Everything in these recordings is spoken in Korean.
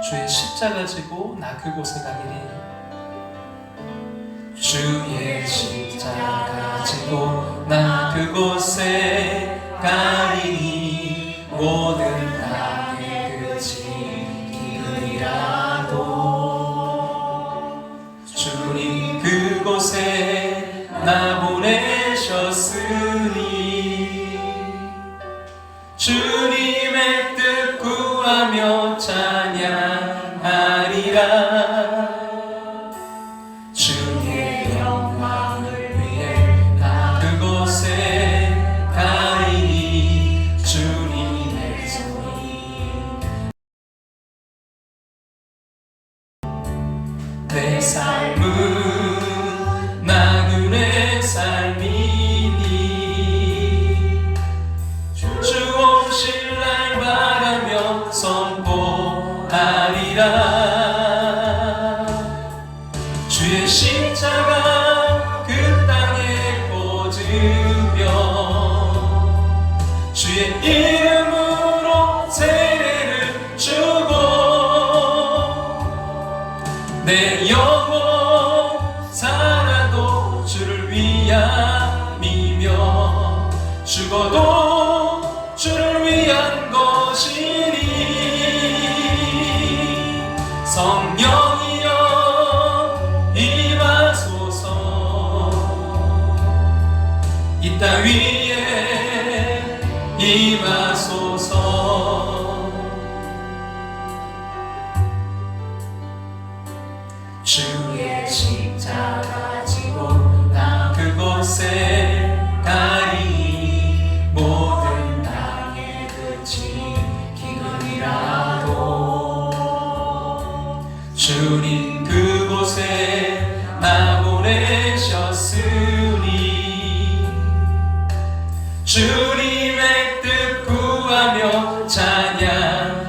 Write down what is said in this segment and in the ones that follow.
주의 십자가 지고 나 그곳에 가리니 주의 십자가 지고 나 그곳에 가리니 모든 땅의 끝이 기근이라도 주님 그곳에 나 보내셨으니 주님의 뜻 구하며 찬양하리라. 주의 영광을 위해 나 그곳에 가리니 주님의 손이 내 삶은 나그네 삶이니 주 오실 날 바라며 선포하리라. 주의 십자가 그 땅에 꽂으며 주의 이름으로 세례를 주고 내 영혼 살아도 주를 위함이며 죽어도 주를 위한 것이니 성령이여 임하소서. 이 땅 위에 임하소서. 주의 십자가 지고 나 그곳에 가리니 모든 땅의 끝이 기근이라도 주님 그곳에 나 보내셨으니 주님의 뜻 구하며 찬양하리라.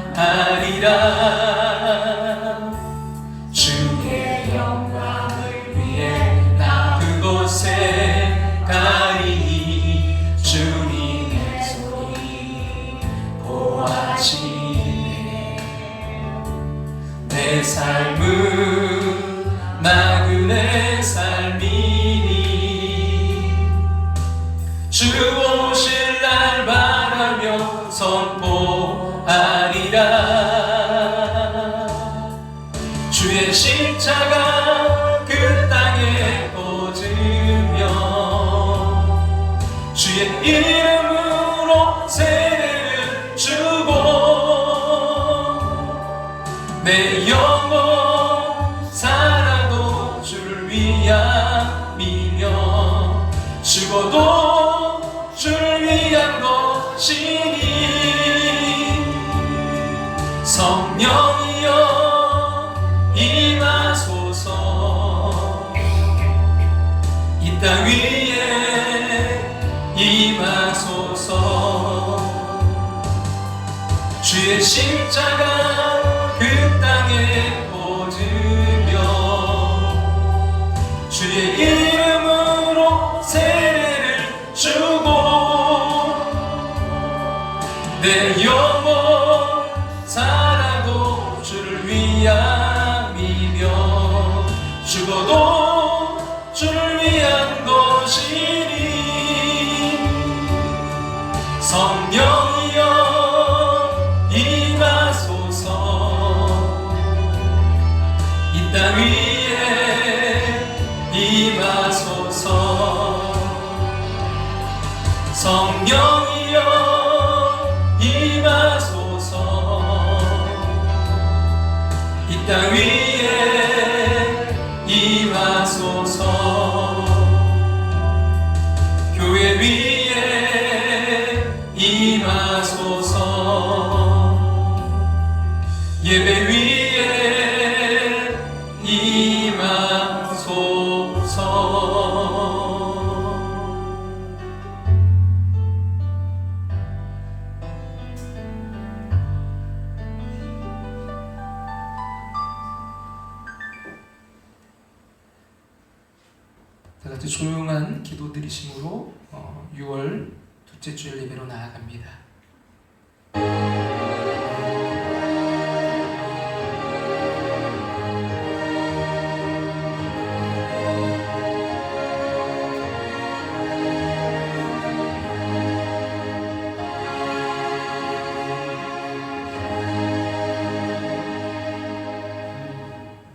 주의 영광을 위해 나 그곳에 가리니 주님의 손이 보하시네. 내 삶은 나그네 삶이니 주 오실 날 바라며 선포하리라. 주의 십자가 그 땅에 꽂으며 주의 이름으로 세례를 주고 내 영혼 살아도 주를 위함이며 죽어도 주를 위한 것이니 성령이여 임하소서. 이 땅 위에 임하소서. 주의 십자가 그 땅에 꽂으며 주의 이름으로 세례를 주고 내 영혼 살아도 주를 위함이며 죽어도 주를 위한 것이니 성령이여 임하소서. 이 땅 위에 임하소서. 성령이여 임하소서. 이 땅 위에 임하소서. 교회 위에 임하소서. 예배 위에 임하소서. 다 같이 조용한 기도 드리심으로 6월 둘째 주일 예배로 나아갑니다.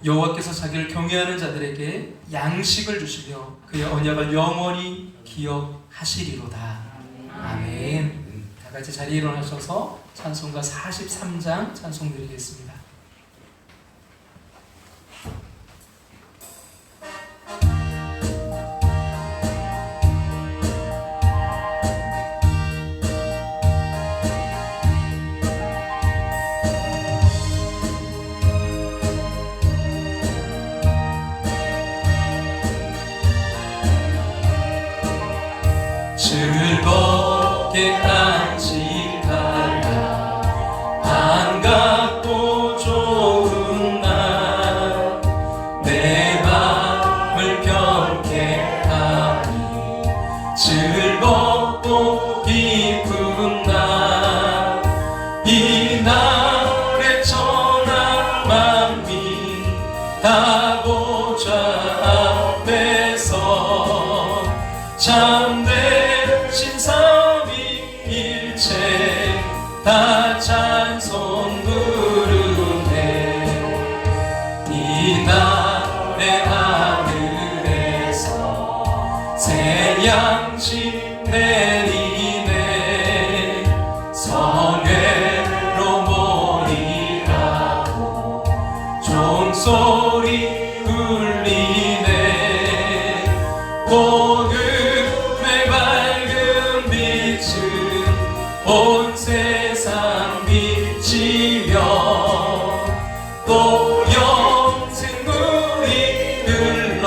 여호와께서 자기를 경외하는 자들에게 양식을 주시며 그의 언약을 영원히 기억하시리로다. 아멘. 다 같이 자리에 일어나셔서 찬송가 43장 찬송 드리겠습니다. 즐겁게 간직하라 반갑고 좋은 날 내 맘을 경쾌하니 즐겁고 기쁜 날 이 날의 천한 만민 다 보좌 앞에서 참된 신삼위일체 다 찬송 부르네. 이 날의 하늘에서 새 양식 내리네. 성회로 모이라고 종소리 울리네. 복음의 밝은 빛은 온 세상 비치며 또 영생물이 흘러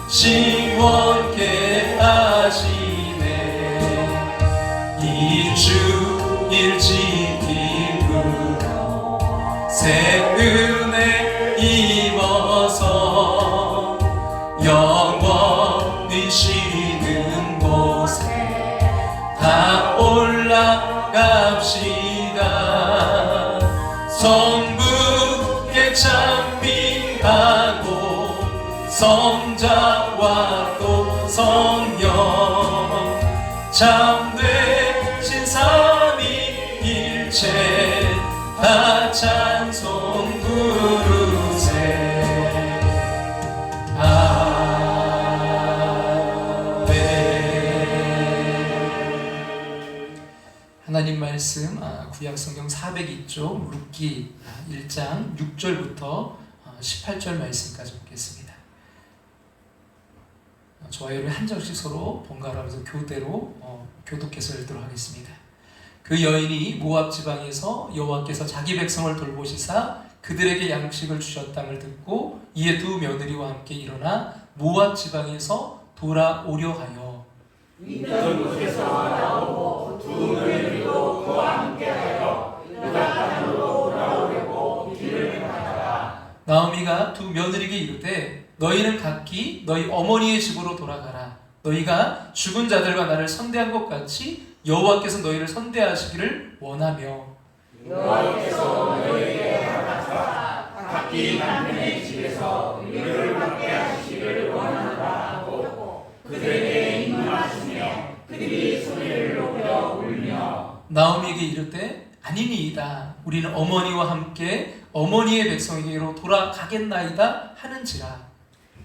시원케 하시네. 이 주일 지킴으로 새 은혜 입어서 영원히 쉬는 곳에 다 올라갑시다. 성부께 찬미하고 성자와 또 성령 참되신 삼위일체 다 찬송 부르세. 하나님 말씀 구약성경 402쪽 룻기 1장 6절부터 18절 말씀까지 보겠습니다. 저와 여러분이 한 절씩 서로 번갈아가면서 교대로 교독해서 읽도록 하겠습니다. 그 여인이 모압 지방에서 여호와께서 자기 백성을 돌보시사 그들에게 양식을 주셨다를 듣고 이에 두 며느리와 함께 일어나 모압 지방에서 돌아오려 하여 있던 곳에서 나오고 두 며느리도 그와 함께하여 유다 땅으로 돌아오려고 길을 가다가 나오미가 두 며느리에게 이르되 너희는 각기 너희 어머니의 집으로 돌아가라. 너희가 죽은 자들과 나를 선대한 것 같이 여호와께서 너희를 선대하시기를 원하며 여호와께서 너희에게 허락하사 각기 남편의 집에서 유를 받게 하시기를 원한다 하고 그들에게 임하시며 그들이 소리를 높여 울며 나오미에게 이르되 아니니이다. 우리는 어머니와 함께 어머니의 백성에게로 돌아가겠나이다 하는지라.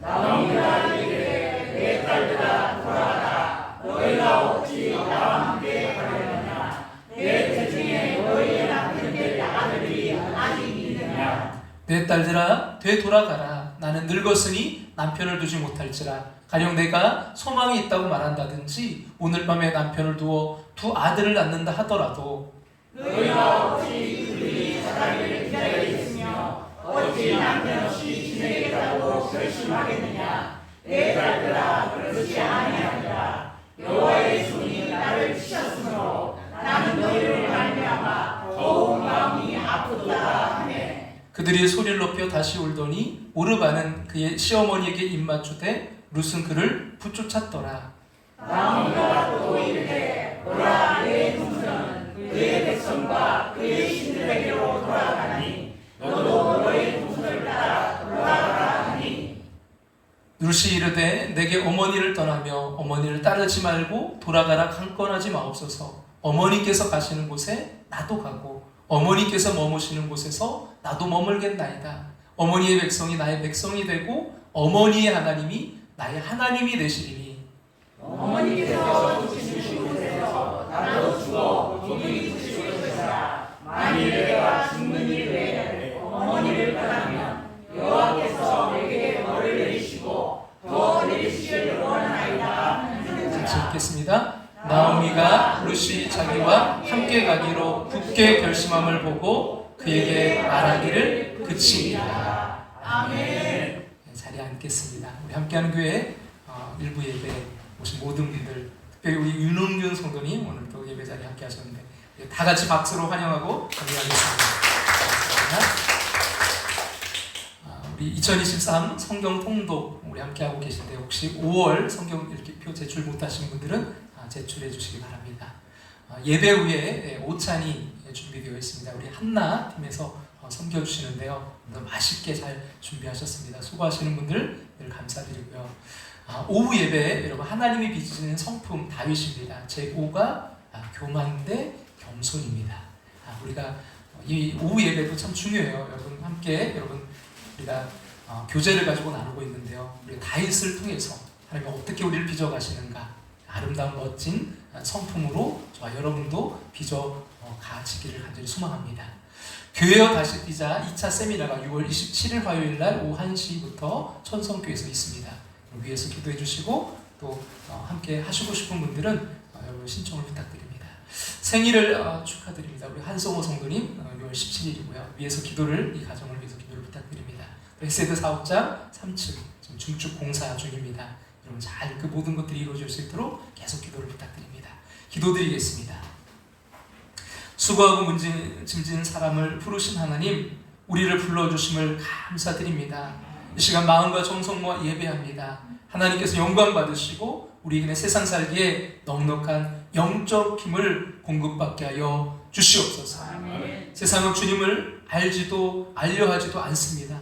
나오미가 이르되 내 딸들아 돌아가라. 너희가 어찌 나와 함께 가려느냐. 내 태중에 너희의 남편들 아들이 아직 있느냐. 내 딸들아 되돌아가라. 나는 늙었으니 남편을 두지 못할지라. 가령 내가 소망이 있다고 말한다든지 오늘 밤에 남편을 두어 두 아들을 낳는다 하더라도 너희가 어찌 그들이 자라기를 기다려 있으며 어찌 남편 없이 지내겠다고 결심하겠느냐. 내 딸들아 그렇지 아니하니라. 여호와의 손이 나를 치셨으므로 나는 너희를 말미암아 더욱 마음이 아프도다 하네. 그들이 소리를 높여 다시 울더니 오르바는 그의 시어머니에게 입맞추되 룻은 그를 붙쫓았더라. 나오미가 또 이르되 보라 내 동서는 그의 백성과 그의 신들에게로 돌아가니 너도 너의 동서를 따라 돌아가라 하니. 룻이 이르되 내게 어머니를 떠나며 어머니를 따르지 말고 돌아가라 강권하지 마옵소서. 어머니께서 가시는 곳에 나도 가고 어머니께서 머무시는 곳에서 나도 머물겠나이다. 어머니의 백성이 나의 백성이 되고 어머니의 하나님이 나의 하나님이 되시리니 어머니께서 죽으신 곳에서 나도 죽어 종이 주시고 계시라. 만일 내가 죽는 일 외에 어머니를 떠나면 여호와께서 내게 벌을 내리시고 더 내리시기를 원하나이다. 같이 읽겠습니다. 나오미가 루시 자기와 함께 가기로 굳게 결심함을 보고 그에게 말하기를 그치니라. 아멘. 네, 자리에 앉겠습니다. 우리 함께하는 교회 일부 예배 오신 모든 분들, 특별히 우리 윤홍균 성도님 오늘도 예배 자리에 함께 하셨는데 다 같이 박수로 환영하고 감사하겠습니다. 우리 2023 성경 통독 우리 함께하고 계신데 혹시 5월 성경 읽기표 제출 못하시는 분들은 제출해 주시기 바랍니다. 예배 후에 오찬이 준비되어 있습니다. 우리 한나 팀에서 섬겨주시는데요. 맛있게 잘 준비하셨습니다. 수고하시는 분들 늘 감사드리고요. 오후 예배 여러분 하나님이 빚으시는 성품 다윗입니다. 제5가 교만 대 겸손입니다. 우리가 이 오후 예배도 참 중요해요. 여러분 함께 우리가 교제를 가지고 나누고 있는데요. 우리 다윗을 통해서 하나님이 어떻게 우리를 빚어가시는가 아름다운 멋진 성품으로 저와 여러분도 빚어 가시기를 간절히 소망합니다. 교회여 다시 뛰자 2차 세미나가 6월 27일 화요일날 오후 1시부터 천성교회에서 있습니다. 위에서 기도해 주시고 또 함께 하시고 싶은 분들은 여러분 신청을 부탁드립니다. 생일을 축하드립니다. 우리 한성호 성도님 6월 17일이고요. 위에서 기도를 이 가정을 위해서 기도를 부탁드립니다. 엑세드 사업장 3층 지금 중축 공사 중입니다. 여러분 잘 그 모든 것들이 이루어질 수 있도록 계속 기도를 부탁드립니다. 기도드리겠습니다. 수고하고 짐진 사람을 부르신 하나님, 우리를 불러주심을 감사드립니다. 이 시간 마음과 정성 모아 예배합니다. 하나님께서 영광 받으시고 우리에게 세상 살기에 넉넉한 영적 힘을 공급받게 하여 주시옵소서. 아멘. 세상은 주님을 알지도 알려하지도 않습니다.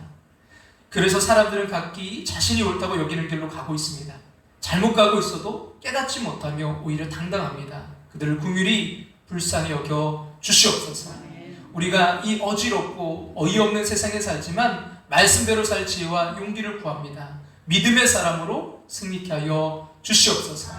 그래서 사람들은 각기 자신이 옳다고 여기는 길로 가고 있습니다. 잘못 가고 있어도 깨닫지 못하며 오히려 당당합니다. 그들을 긍휼히 불쌍히 여겨 주시옵소서. 우리가 이 어지럽고 어이없는 세상에 살지만 말씀대로 살 지혜와 용기를 구합니다. 믿음의 사람으로 승리케 하여 주시옵소서.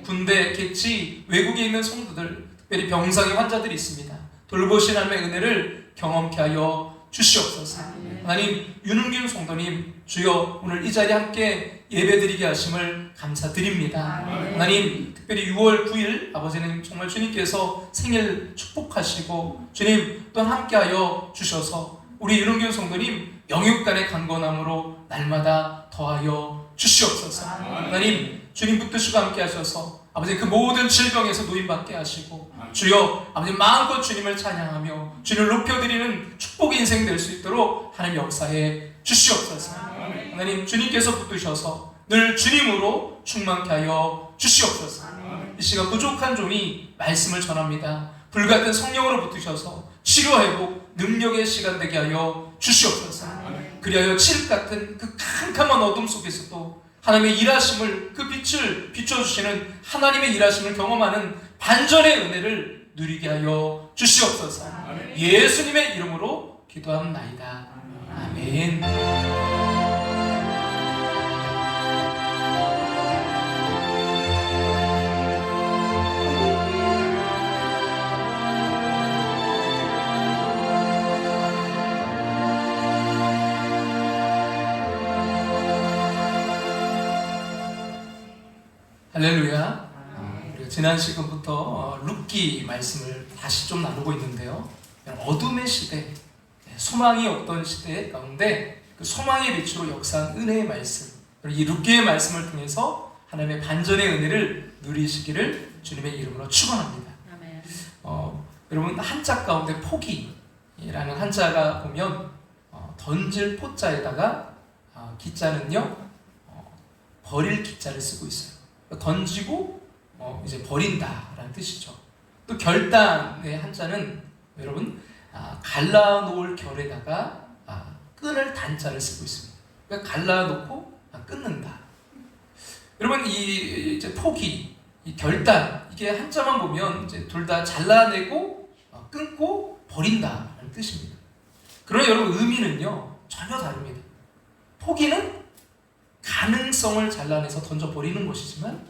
군대, 객지, 외국에 있는 성도들, 특별히 병상의 환자들이 있습니다. 돌보신 하나님의 은혜를 경험케 하여 주시옵소서. 하나님, 윤은균 성도님, 주여 오늘 이 자리에 함께 예배드리게 하심을 감사드립니다. 하나님, 특별히 6월 9일 아버지는 정말 주님께서 생일 축복하시고 주님 또한 함께하여 주셔서 우리 윤은균 성도님 영육간의 강건함으로 날마다 더하여 주시옵소서. 하나님, 주님 붙드시고 함께 하셔서 아버지 그 모든 질병에서 노인받게 하시고 주여 아버지 마음껏 주님을 찬양하며 주님을 높여드리는 축복의 인생 될 수 있도록 하나님 역사해 주시옵소서. 하나님, 주님께서 붙드셔서 늘 주님으로 충만케 하여 주시옵소서. 이 시간 부족한 종이 말씀을 전합니다. 불같은 성령으로 붙으셔서 치료회복 능력의 시간 되게 하여 주시옵소서. 그리하여 칠흑같은 그 캄캄한 어둠 속에서도 하나님의 일하심을, 그 빛을 비춰주시는 하나님의 일하심을 경험하는 반전의 은혜를 누리게 하여 주시옵소서. 예수님의 이름으로 기도합나이다. 아멘. 할렐루야. 우리가 지난 시간부터 룻기 말씀을 다시 좀 나누고 있는데요. 어둠의 시대, 소망이 없던 시대 가운데 그 소망의 빛으로 역사한 은혜의 말씀, 이 룻기의 말씀을 통해서 하나님의 반전의 은혜를 누리시기를 주님의 이름으로 축원합니다. 여러분 한자 가운데 포기라는 한자가 보면 던질 포자에다가 기자는요 버릴 기자를 쓰고 있어요. 던지고 이제 버린다라는 뜻이죠. 또 결단의 한자는 여러분 갈라놓을 결에다가 끊을 단자를 쓰고 있습니다. 그러니까 갈라놓고 끊는다. 여러분 이 이제 포기, 이 결단 이게 한자만 보면 이제 둘 다 잘라내고 끊고 버린다라는 뜻입니다. 그러나 여러분 의미는요 전혀 다릅니다. 포기는 가능성을 잘라내서 던져버리는 것이지만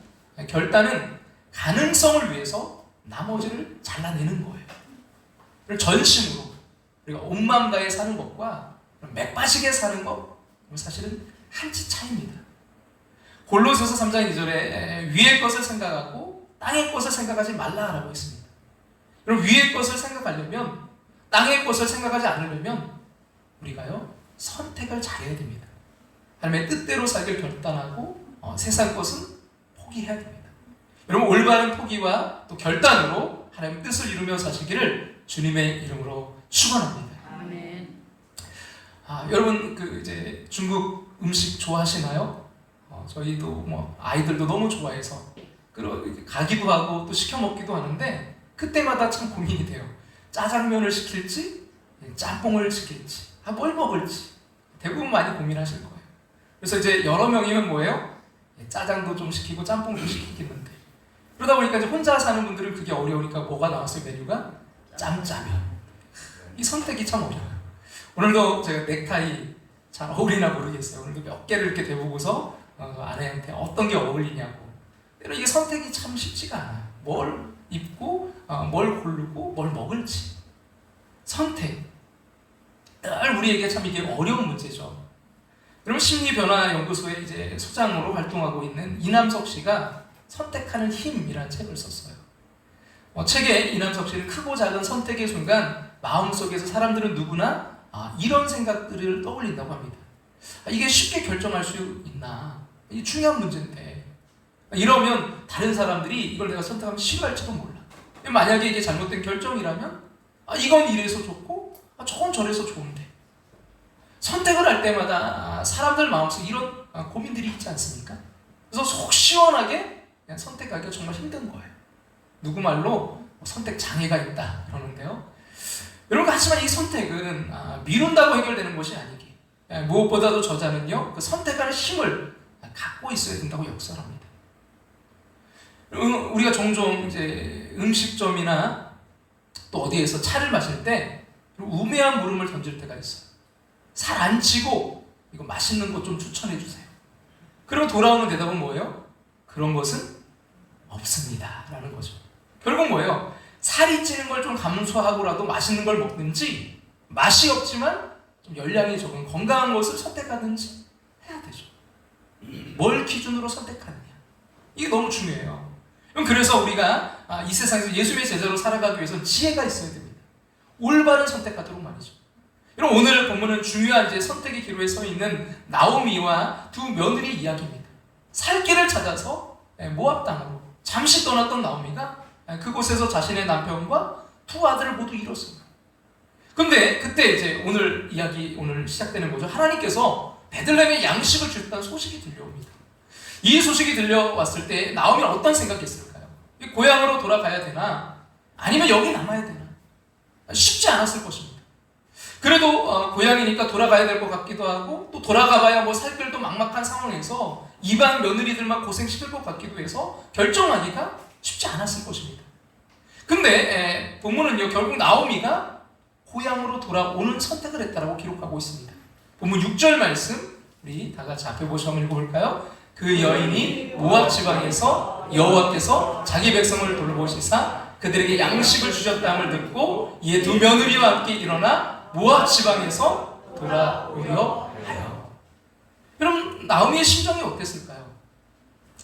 결단은 가능성을 위해서 나머지를 잘라내는 거예요. 전심으로 우리가 온 마음 다해 사는 것과 맥 빠지게 사는 것 사실은 한치 차이입니다. 골로새서 3장 2절에 위의 것을 생각하고 땅의 것을 생각하지 말라라고 했습니다. 그럼 위의 것을 생각하려면, 땅의 것을 생각하지 않으려면 우리가요 선택을 잘해야 됩니다. 하나님의 뜻대로 살기를 결단하고 세상 것은 포기해야 됩니다. 여러분, 올바른 포기와 또 결단으로 하나님의 뜻을 이루며 사시기를 주님의 이름으로 축원합니다. 아멘. 여러분 이제 중국 음식 좋아하시나요? 저희도 뭐 아이들도 너무 좋아해서 가기도 하고 또 시켜 먹기도 하는데 그때마다 참 고민이 돼요. 짜장면을 시킬지 짬뽕을 시킬지 뭘 먹을지 대부분 많이 고민하실 거예요. 그래서 이제 여러 명이면 뭐예요? 짜장도 좀 시키고 짬뽕도 시키겠는데 그러다 보니까 이제 혼자 사는 분들은 그게 어려우니까 뭐가 나왔어요? 메뉴가 짬짜면. 이 선택이 참 어려워요. 오늘도 제가 넥타이 잘 어울리나 모르겠어요. 오늘도 몇 개를 이렇게 대보고서 아내한테 어떤 게 어울리냐고. 근데 이게 선택이 참 쉽지가 않아요. 뭘 입고 뭘 고르고 뭘 먹을지. 선택. 늘 우리에게 참 이게 어려운 문제죠. 여러분, 심리변화연구소의 이제 소장으로 활동하고 있는 이남석 씨가 선택하는 힘이라는 책을 썼어요. 책에 이남석 씨는 크고 작은 선택의 순간 마음속에서 사람들은 누구나 이런 생각들을 떠올린다고 합니다. 이게 쉽게 결정할 수 있나? 이게 중요한 문제인데 이러면 다른 사람들이 이걸 내가 선택하면 싫어할지도 몰라. 만약에 이게 잘못된 결정이라면 이건 이래서 좋고 저건 저래서 좋은데 선택을 할 때마다 사람들 마음속에 이런 고민들이 있지 않습니까? 그래서 속 시원하게 그냥 선택하기가 정말 힘든 거예요. 누구 말로 선택 장애가 있다 그러는데요. 여러분, 하지만 이 선택은 미룬다고 해결되는 것이 아니기 무엇보다도 저자는요 그 선택하는 힘을 갖고 있어야 된다고 역설합니다. 우리가 종종 이제 음식점이나 또 어디에서 차를 마실 때 우매한 물음을 던질 때가 있어요. 살 안 찌고 이거 맛있는 것 좀 추천해 주세요. 그리고 돌아오는 대답은 뭐예요? 그런 것은 없습니다 라는 거죠. 결국 뭐예요? 살이 찌는 걸 좀 감수하고라도 맛있는 걸 먹든지 맛이 없지만 좀 열량이 적은 건강한 것을 선택하든지 해야 되죠. 뭘 기준으로 선택하느냐 이게 너무 중요해요. 그래서 우리가 이 세상에서 예수님의 제자로 살아가기 위해서는 지혜가 있어야 됩니다. 올바른 선택하도록 말이죠. 여러분, 오늘 본문은 중요한 이제 선택의 기로에 서 있는 나오미와 두 며느리 이야기입니다. 살 길을 찾아서 모압 땅으로 잠시 떠났던 나오미가 그곳에서 자신의 남편과 두 아들을 모두 잃었습니다. 근데 그때 이제 오늘 이야기 오늘 시작되는 거죠. 하나님께서 베들레헴에 양식을 주셨다는 소식이 들려옵니다. 이 소식이 들려왔을 때 나오미는 어떤 생각했을까요? 고향으로 돌아가야 되나? 아니면 여기 남아야 되나? 쉽지 않았을 것입니다. 그래도 고향이니까 돌아가야 될 것 같기도 하고 또 돌아가봐야 뭐 살 길도 막막한 상황에서 이방 며느리들만 고생시킬 것 같기도 해서 결정하기가 쉽지 않았을 것입니다. 근데 본문은요 결국 나오미가 고향으로 돌아오는 선택을 했다라고 기록하고 있습니다. 본문 6절 말씀 우리 다 같이 앞에 보시고 한번 읽어볼까요? 그 여인이 모압 지방에서 여호와께서 자기 백성을 돌보시사 그들에게 양식을 주셨다함을 듣고 이에 두 며느리와 함께 일어나 모압 지방에서 돌아오려 하여. 그럼 나오미의 심정이 어땠을까요?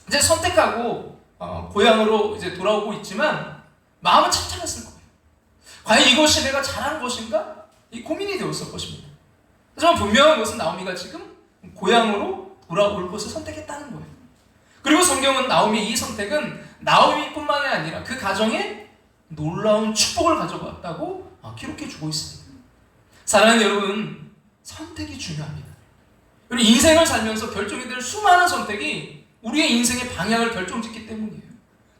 이제 선택하고 고향으로 이제 돌아오고 있지만 마음은 참참했을 거예요. 과연 이것이 내가 잘한 것인가? 이 고민이 되었을 것입니다. 하지만 분명한 것은 나오미가 지금 고향으로 돌아올 것을 선택했다는 거예요. 그리고 성경은 나오미의 이 선택은 나오미뿐만이 아니라 그 가정에 놀라운 축복을 가져갔다고 기록해주고 있습니다. 사랑하는 여러분, 선택이 중요합니다. 여러분, 인생을 살면서 결정이 될 수많은 선택이 우리의 인생의 방향을 결정짓기 때문이에요.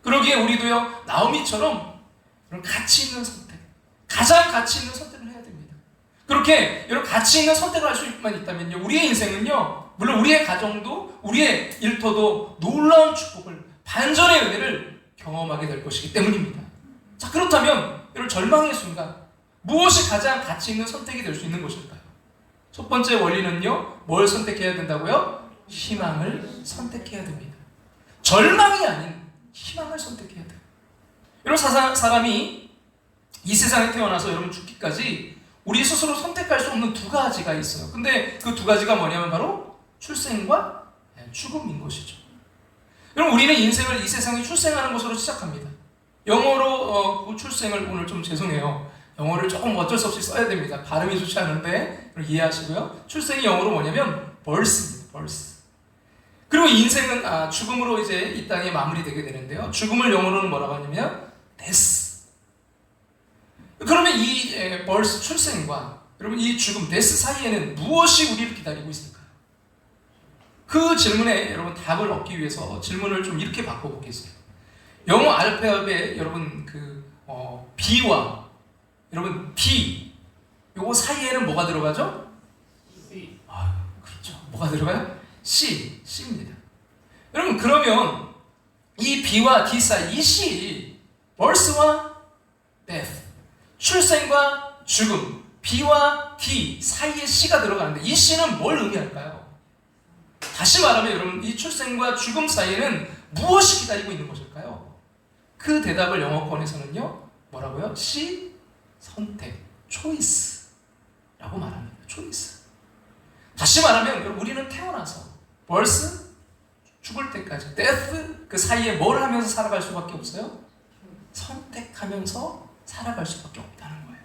그러기에 우리도요 나오미처럼 그런 가치 있는 선택, 가장 가치 있는 선택을 해야 됩니다. 그렇게 여러분 가치 있는 선택을 할 수만 있다면요 우리의 인생은요 물론 우리의 가정도 우리의 일터도 놀라운 축복을 반전의 은혜를 경험하게 될 것이기 때문입니다. 자, 그렇다면 여러분 절망의 순간 무엇이 가장 가치 있는 선택이 될 수 있는 것일까요? 첫 번째 원리는요, 뭘 선택해야 된다고요? 희망을 선택해야 됩니다. 절망이 아닌 희망을 선택해야 돼요. 여러분, 사람이 이 세상에 태어나서 여러분 죽기까지 우리 스스로 선택할 수 없는 두 가지가 있어요. 근데 그 두 가지가 뭐냐면 바로 출생과 죽음인 것이죠. 여러분, 우리는 인생을 이 세상에 출생하는 것으로 시작합니다. 영어로 그 출생을 오늘 좀 죄송해요. 영어를 조금 어쩔 수 없이 써야 됩니다. 발음이 좋지 않은데 이해하시고요. 출생이 영어로 뭐냐면 birth입니다. birth. 그리고 인생은 죽음으로 이제 이 땅에 마무리되게 되는데요. 죽음을 영어로는 뭐라고 하냐면 death. 그러면 이 birth 출생과 여러분 이 죽음 death 사이에는 무엇이 우리를 기다리고 있을까요? 그 질문에 여러분 답을 얻기 위해서 질문을 좀 이렇게 바꿔보겠습니다. 영어 알파벳 여러분 B와 여러분 B 요거 사이에는 뭐가 들어가죠? C. 그렇죠. 뭐가 들어가요? C입니다. 여러분, 그러면 이 B와 D 사이 이 C, birth와 death, 출생과 죽음, B와 D 사이에 C가 들어가는데 이 C는 뭘 의미할까요? 다시 말하면 여러분, 이 출생과 죽음 사이에는 무엇이 기다리고 있는 것일까요? 그 대답을 영어권에서는요, 뭐라고요? C, 선택, choice라고 말합니다. choice. 다시 말하면 우리는 태어나서 birth, 죽을 때까지 death, 그 사이에 뭘 하면서 살아갈 수밖에 없어요? 선택하면서 살아갈 수밖에 없다는 거예요.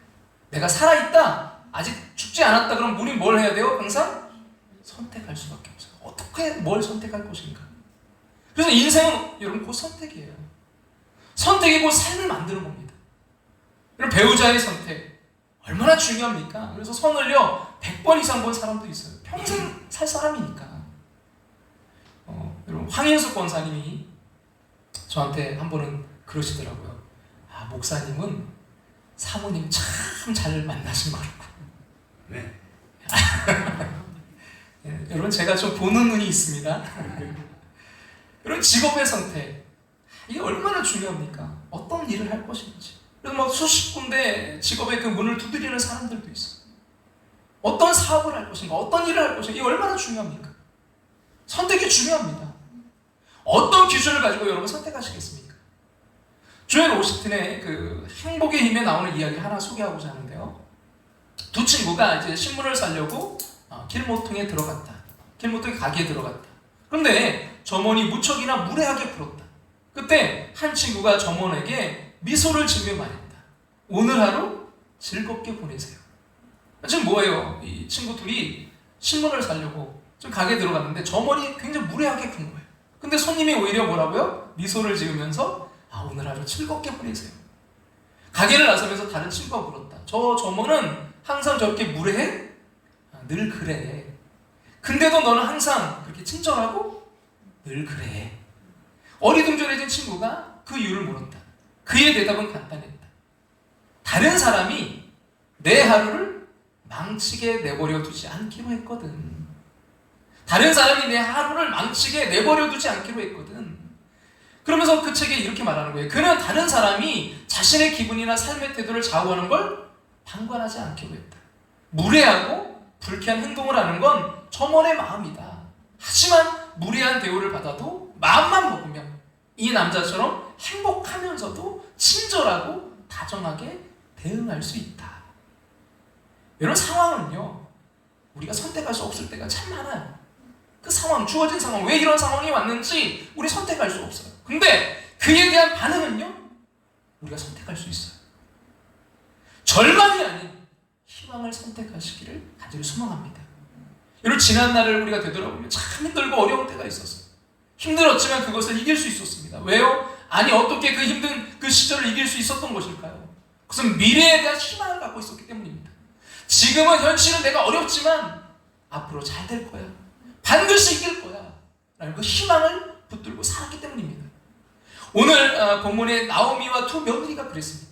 내가 살아있다, 아직 죽지 않았다, 그럼 우리 뭘 해야 돼요? 항상 선택할 수밖에 없어요. 어떻게 뭘 선택할 것인가? 그래서 인생은 여러분 곧 선택이에요. 선택이 곧 삶을 만드는 겁니다. 여러분, 배우자의 선택 얼마나 중요합니까? 그래서 선을요 100번 이상 본 사람도 있어요. 평생 살 사람이니까. 여러분, 황인숙 권사님이 저한테 한 번은 그러시더라고요. 목사님은 사모님 참 잘 만나신 거라고. 네. 여러분, 제가 좀 보는 눈이 있습니다. 여러분, 직업의 선택 이게 얼마나 중요합니까? 어떤 일을 할 것인지. 그래서 막 수십 군데 직업의 그 문을 두드리는 사람들도 있어요. 어떤 사업을 할 것인가, 어떤 일을 할 것인가, 이게 얼마나 중요합니까? 선택이 중요합니다. 어떤 기준을 가지고 여러분 선택하시겠습니까? 조엘 오스틴의 그 행복의 힘에 나오는 이야기 하나 소개하고자 하는데요. 두 친구가 이제 신문을 사려고 길모퉁이에 들어갔다. 길모퉁이 가게에 들어갔다. 그런데 점원이 무척이나 무례하게 굴었다. 그때 한 친구가 점원에게 미소를 지으며 말했다. 오늘 하루 즐겁게 보내세요. 지금 뭐예요? 이 친구 둘이 신문을 사려고 지금 가게에 들어갔는데 점원이 굉장히 무례하게 군 거예요. 근데 손님이 오히려 뭐라고요? 미소를 지으면서 오늘 하루 즐겁게 보내세요. 가게를 나서면서 다른 친구가 물었다. 저 점원은 항상 저렇게 무례해? 늘 그래. 근데도 너는 항상 그렇게 친절하고 늘 그래. 어리둥절해진 친구가 그 이유를 물었다. 그의 대답은 간단했다. 다른 사람이 내 하루를 망치게 내버려 두지 않기로 했거든. 다른 사람이 내 하루를 망치게 내버려 두지 않기로 했거든. 그러면서 그 책에 이렇게 말하는 거예요. 그는 다른 사람이 자신의 기분이나 삶의 태도를 좌우하는 걸 방관하지 않기로 했다. 무례하고 불쾌한 행동을 하는 건 점원의 마음이다. 하지만 무례한 대우를 받아도 마음만 먹으면 이 남자처럼 행복하면서도 친절하고 다정하게 대응할 수 있다. 이런 상황은요, 우리가 선택할 수 없을 때가 참 많아요. 그 상황, 주어진 상황, 왜 이런 상황이 왔는지 우리 선택할 수 없어요. 근데 그에 대한 반응은요, 우리가 선택할 수 있어요. 절망이 아닌 희망을 선택하시기를 간절히 소망합니다. 여러분, 지난 날을 우리가 되돌아보면 참 힘들고 어려운 때가 있었어요. 힘들었지만 그것을 이길 수 있었습니다. 왜요? 아니, 어떻게 그 힘든 그 시절을 이길 수 있었던 것일까요? 그것은 미래에 대한 희망을 갖고 있었기 때문입니다. 지금은 현실은 내가 어렵지만 앞으로 잘 될 거야. 반드시 이길 거야. 라는 그 희망을 붙들고 살았기 때문입니다. 오늘 본문에 나오미와 두 며느리가 그랬습니다.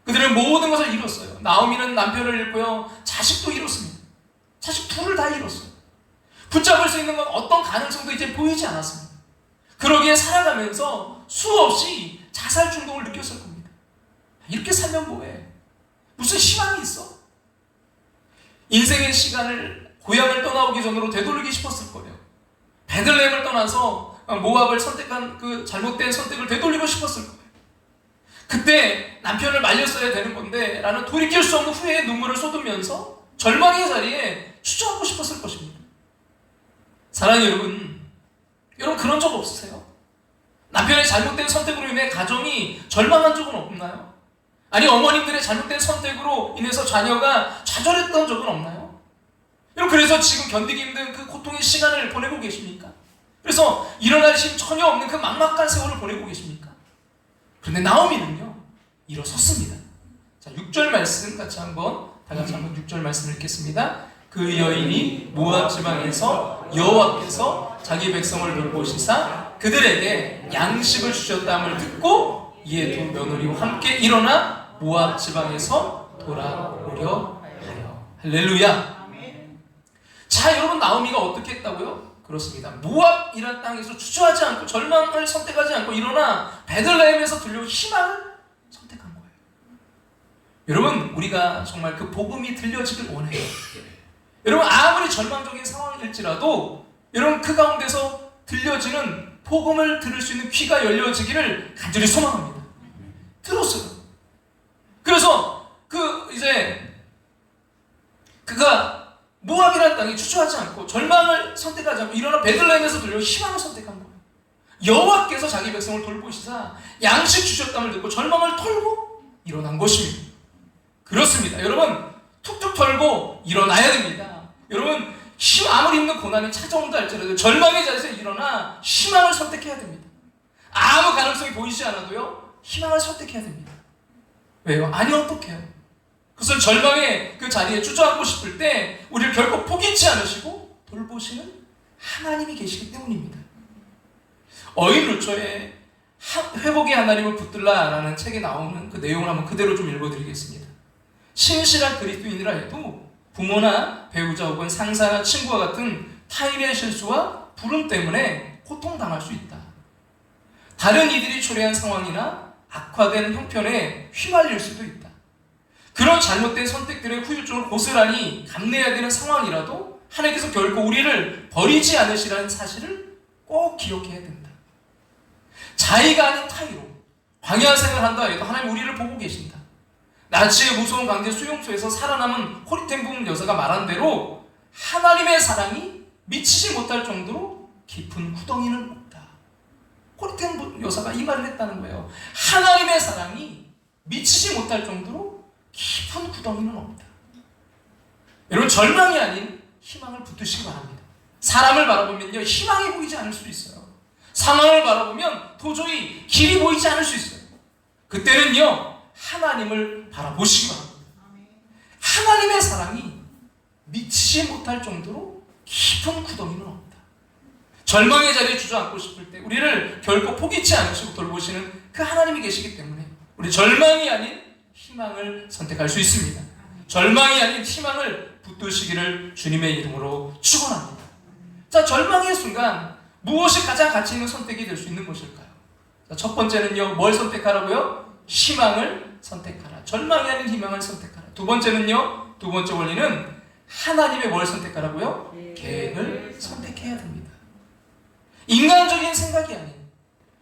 그들은 모든 것을 잃었어요. 나오미는 남편을 잃고요, 자식도 잃었습니다. 자식 둘을 다 잃었어요. 붙잡을 수 있는 건 어떤 가능성도 이제 보이지 않았습니다. 그러기에 살아가면서 수없이 자살 충동을 느꼈을 겁니다. 이렇게 살면 뭐해? 무슨 희망이 있어? 인생의 시간을 고향을 떠나오기 전으로 되돌리기 싶었을 거예요. 베들레헴을 떠나서 모압을 선택한 그 잘못된 선택을 되돌리고 싶었을 거예요. 그때 남편을 말렸어야 되는 건데 라는 돌이킬 수 없는 후회의 눈물을 쏟으면서 절망의 자리에 주저하고 싶었을 것입니다. 사랑하는 여러분 그런 적 없으세요? 남편의 잘못된 선택으로 인해 가정이 절망한 적은 없나요? 아니 어머님들의 잘못된 선택으로 인해서 자녀가 좌절했던 적은 없나요? 여러분 그래서 지금 견디기 힘든 그 고통의 시간을 보내고 계십니까? 그래서 일어날 힘 전혀 없는 그 막막한 세월을 보내고 계십니까? 그런데 나오미는요 일어섰습니다. 자 6절 말씀 다 같이 한번 6절 말씀을 읽겠습니다. 그 여인이 모압 지방에서 여호와께서 자기 백성을 돌보시사 그들에게 양식을 주셨다함을 듣고 이에 두 며느리와 함께 일어나 모압 지방에서 돌아오려 하여. 할렐루야. 자 여러분 나오미가 어떻게 했다고요? 그렇습니다. 모압이란 땅에서 주저하지 않고 절망을 선택하지 않고 일어나 베들레헴에서 들려온 희망을 선택한 거예요. 여러분 우리가 정말 그 복음이 들려지길 원해요. 여러분 아무리 절망적인 상황일지라도 여러분 그 가운데서 들려지는 복음을 들을 수 있는 귀가 열려지기를 간절히 소망합니다. 들었어요. 그래서 그가 모압이라는 땅에 주저하지 않고 절망을 선택하지 않고 일어나 베들레헴에서 들려 희망을 선택한 거예요. 여호와께서 자기 백성을 돌보시사 양식 주셨다함을 듣고 절망을 털고 일어난 것입니다. 그렇습니다. 여러분 툭툭 털고 일어나야 됩니다. 여러분 아무리 힘든 고난이 찾아온다 할지라도 절망의 자리에서 일어나 희망을 선택해야 됩니다. 아무 가능성이 보이지 않아도요 희망을 선택해야 됩니다. 왜요? 아니 어떡해요? 그것은 절망의 그 자리에 주저앉고 싶을 때 우리를 결코 포기치 않으시고 돌보시는 하나님이 계시기 때문입니다. 어인 루처의 회복의 하나님을 붙들라라는 책에 나오는 그 내용을 한번 그대로 좀 읽어드리겠습니다. 신실한 그리스도인이라 해도 부모나 배우자 혹은 상사나 친구와 같은 타인의 실수와 불운 때문에 고통당할 수 있다. 다른 이들이 초래한 상황이나 악화된 형편에 휘말릴 수도 있다. 그런 잘못된 선택들의 후유증을 고스란히 감내해야 되는 상황이라도 하나님께서 결코 우리를 버리지 않으시라는 사실을 꼭 기억해야 된다. 자의가 아닌 타의로 광야 생활을 한다 해도 하나님 우리를 보고 계신다. 나치의 무서운 강제 수용소에서 살아남은 호리텐 여사가 말한 대로 하나님의 사랑이 미치지 못할 정도로 깊은 구덩이는 없다. 호리텐 여사가 이 말을 했다는 거예요. 하나님의 사랑이 미치지 못할 정도로 깊은 구덩이는 없다. 여러분 절망이 아닌 희망을 붙드시기 바랍니다. 사람을 바라보면요 희망이 보이지 않을 수 있어요. 상황을 바라보면 도저히 길이 보이지 않을 수 있어요. 그때는요 하나님을 바라보시기 바랍니다. 하나님의 사랑이 미치지 못할 정도로 깊은 구덩이는 없다. 절망의 자리에 주저앉고 싶을 때 우리를 결코 포기치 않으시고 돌보시는 그 하나님이 계시기 때문에 우리 절망이 아닌 희망을 선택할 수 있습니다. 절망이 아닌 희망을 붙드시기를 주님의 이름으로 축원합니다. 자, 절망의 순간 무엇이 가장 가치 있는 선택이 될 수 있는 것일까요? 자, 첫 번째는요, 뭘 선택하라고요? 희망을 선택하라. 절망이 아닌 희망을 선택하라. 두 번째는요, 두 번째 원리는 하나님의 뭘 선택하라고요? 계획을 선택해야 됩니다. 인간적인 생각이 아닌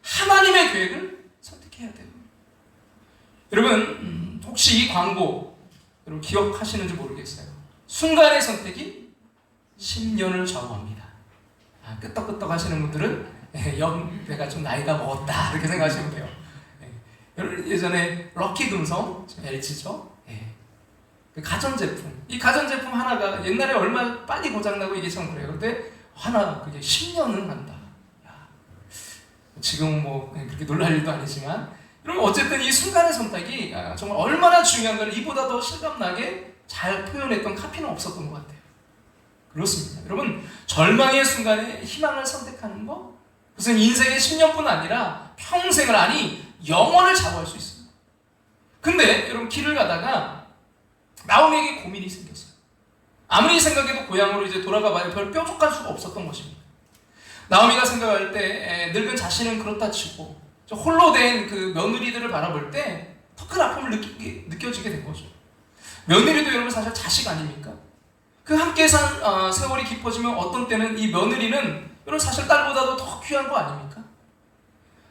하나님의 계획을 선택해야 돼요. 여러분, 혹시 이 광고 여러분 기억하시는지 모르겠어요. 순간의 선택이 10년을 좌우합니다. 끄떡끄떡 하시는 분들은 내가 좀 나이가 먹었다 이렇게 생각하시면 돼요. 여러분 예전에 럭키 금성 LG죠. 그 가전제품, 이 가전제품 하나가 옛날에 얼마 빨리 고장나고 이게 참 그래요. 근데 하나 그게 10년은 간다. 지금은 뭐 그렇게 놀랄 일도 아니지만 여러분 어쨌든 이 순간의 선택이 정말 얼마나 중요한 걸 이보다 더 실감나게 잘 표현했던 카피는 없었던 것 같아요. 그렇습니다. 여러분 절망의 순간에 희망을 선택하는 거 그것은 인생의 10년뿐 아니라 평생을 아니 영원을 좌우할 수 있어요. 근데 여러분 길을 가다가 나오미에게 고민이 생겼어요. 아무리 생각해도 고향으로 이제 돌아가 봐야 별 뾰족할 수가 없었던 것입니다. 나오미가 생각할 때 늙은 자신은 그렇다 치고 홀로 된 그 며느리들을 바라볼 때 더 큰 아픔을 느껴지게 된 거죠. 며느리도 여러분 사실 자식 아닙니까? 그 함께 산 세월이 깊어지면 어떤 때는 이 며느리는 여러분 사실 딸보다도 더 귀한 거 아닙니까?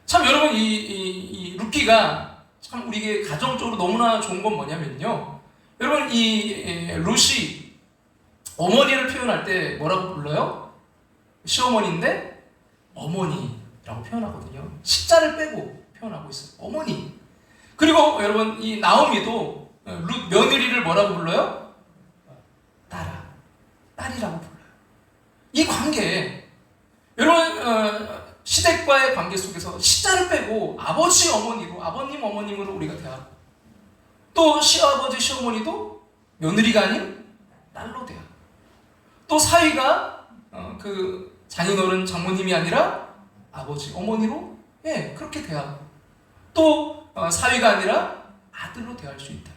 참 여러분 이 루키가 참 우리에게 가정적으로 너무나 좋은 건 뭐냐면요. 여러분 이 루시 어머니를 표현할 때 뭐라고 불러요? 시어머니인데 어머니라고 표현하거든요. 식자를 빼고 표현하고 있어요. 어머니. 그리고 여러분 이 나오미도 며느리를 뭐라고 불러요? 딸이라고 불러요. 이 관계, 여러분 시댁과의 관계 속에서 식자를 빼고 아버지 어머니로, 아버님 어머님으로 우리가 대하고, 또 시아버지 시어머니도 며느리가 아닌 딸로 대하고, 또 사위가 그 장인어른 장모님이 아니라 아버지 어머니로 그렇게 대하고, 또 사위가 아니라 아들로 대할 수 있다.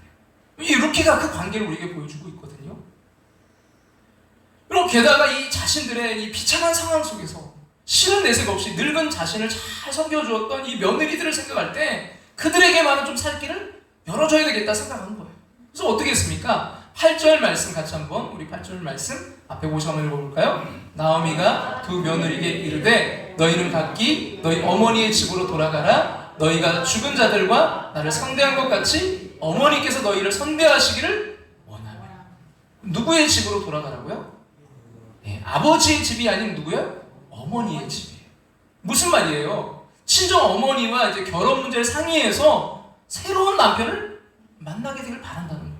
이 루키가 그 관계를 우리에게 보여주고 있거든요. 그리고 게다가 이 자신들의 이 비참한 상황 속에서 싫은 내색 없이 늙은 자신을 잘 섬겨주었던 이 며느리들을 생각할 때 그들에게만은 좀 살 길을 열어줘야 되겠다 생각한 거예요. 그래서 어떻게 했습니까? 8절 말씀 같이 한번 우리 8절 말씀 앞에 보시고 한번 읽어볼까요? 나오미가 두 며느리에게 이르되 너희는 각기 너희 어머니의 집으로 돌아가라. 너희가 죽은 자들과 나를 선대한 것 같이 어머니께서 너희를 선대하시기를 원하며. 누구의 집으로 돌아가라고요? 아버지의 집이 아닌 누구요? 어머니의 집이에요. 무슨 말이에요? 친정 어머니와 이제 결혼 문제를 상의해서 새로운 남편을 만나게 되길 바란다는 거예요.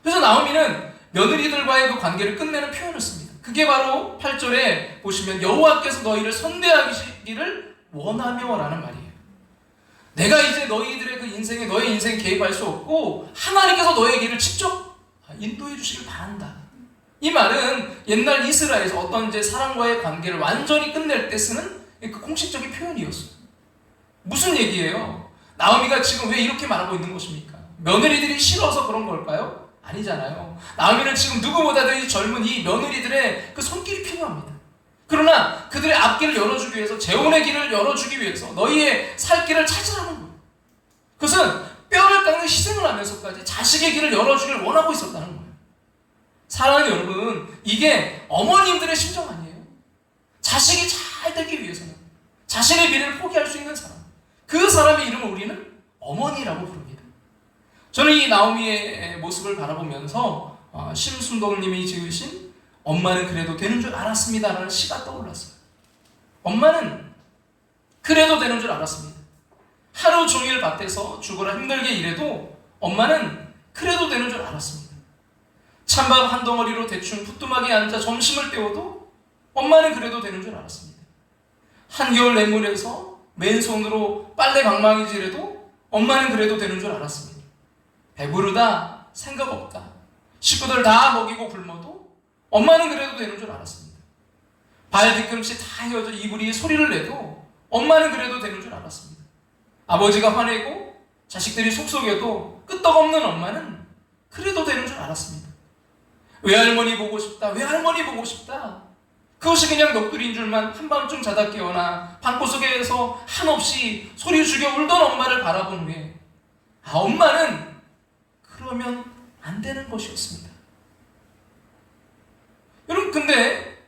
그래서 나오미는 며느리들과의 그 관계를 끝내는 표현을 씁니다. 그게 바로 8절에 보시면 여호와께서 너희를 선대하시기를 원하며라는 말이에요. 내가 이제 너희들의 그 인생에 너의 인생에 개입할 수 없고 하나님께서 너의 길을 직접 인도해 주시길 바란다. 이 말은 옛날 이스라엘에서 어떤 이제 사람과의 관계를 완전히 끝낼 때 쓰는 그 공식적인 표현이었어요. 무슨 얘기예요? 나오미가 지금 왜 이렇게 말하고 있는 것입니까? 며느리들이 싫어서 그런 걸까요? 아니잖아요. 나오미는 지금 누구보다도 이 젊은 이 며느리들의 그 손길이 필요합니다. 그러나 그들의 앞길을 열어주기 위해서, 재혼의 길을 열어주기 위해서 너희의 살 길을 찾으라는 거예요. 그것은 뼈를 깎는 희생을 하면서까지 자식의 길을 열어주기를 원하고 있었다는 거예요. 사랑하는 여러분, 이게 어머님들의 심정 아니에요. 자식이 잘 되기 위해서는 자신의 미래를 포기할 수 있는 사람, 그 사람의 이름을 우리는 어머니라고 부릅니다. 저는 이 나오미의 모습을 바라보면서 심순덕님이 지으신 엄마는 그래도 되는 줄 알았습니다 라는 시가 떠올랐어요. 엄마는 그래도 되는 줄 알았습니다. 하루 종일 밭에서 죽어라 힘들게 일해도 엄마는 그래도 되는 줄 알았습니다. 찬밥 한 덩어리로 대충 부뚜막에 앉아 점심을 때워도 엄마는 그래도 되는 줄 알았습니다. 한겨울 냇물에서 맨손으로 빨래 방망이질해도 엄마는 그래도 되는 줄 알았습니다. 배부르다, 생각 없다, 식구들 다 먹이고 굶어도 엄마는 그래도 되는 줄 알았습니다. 발 뒤꿈치 다 휘어져 이불이 소리를 내도 엄마는 그래도 되는 줄 알았습니다. 아버지가 화내고 자식들이 속속여도 끄떡없는 엄마는 그래도 되는 줄 알았습니다. 외할머니 보고 싶다, 외할머니 보고 싶다, 그것이 그냥 넋두리인 줄만 한밤중 자다 깨어나 방구석에서 한없이 소리 죽여 울던 엄마를 바라본 후에 엄마는 그러면 안 되는 것이었습니다. 여러분, 근데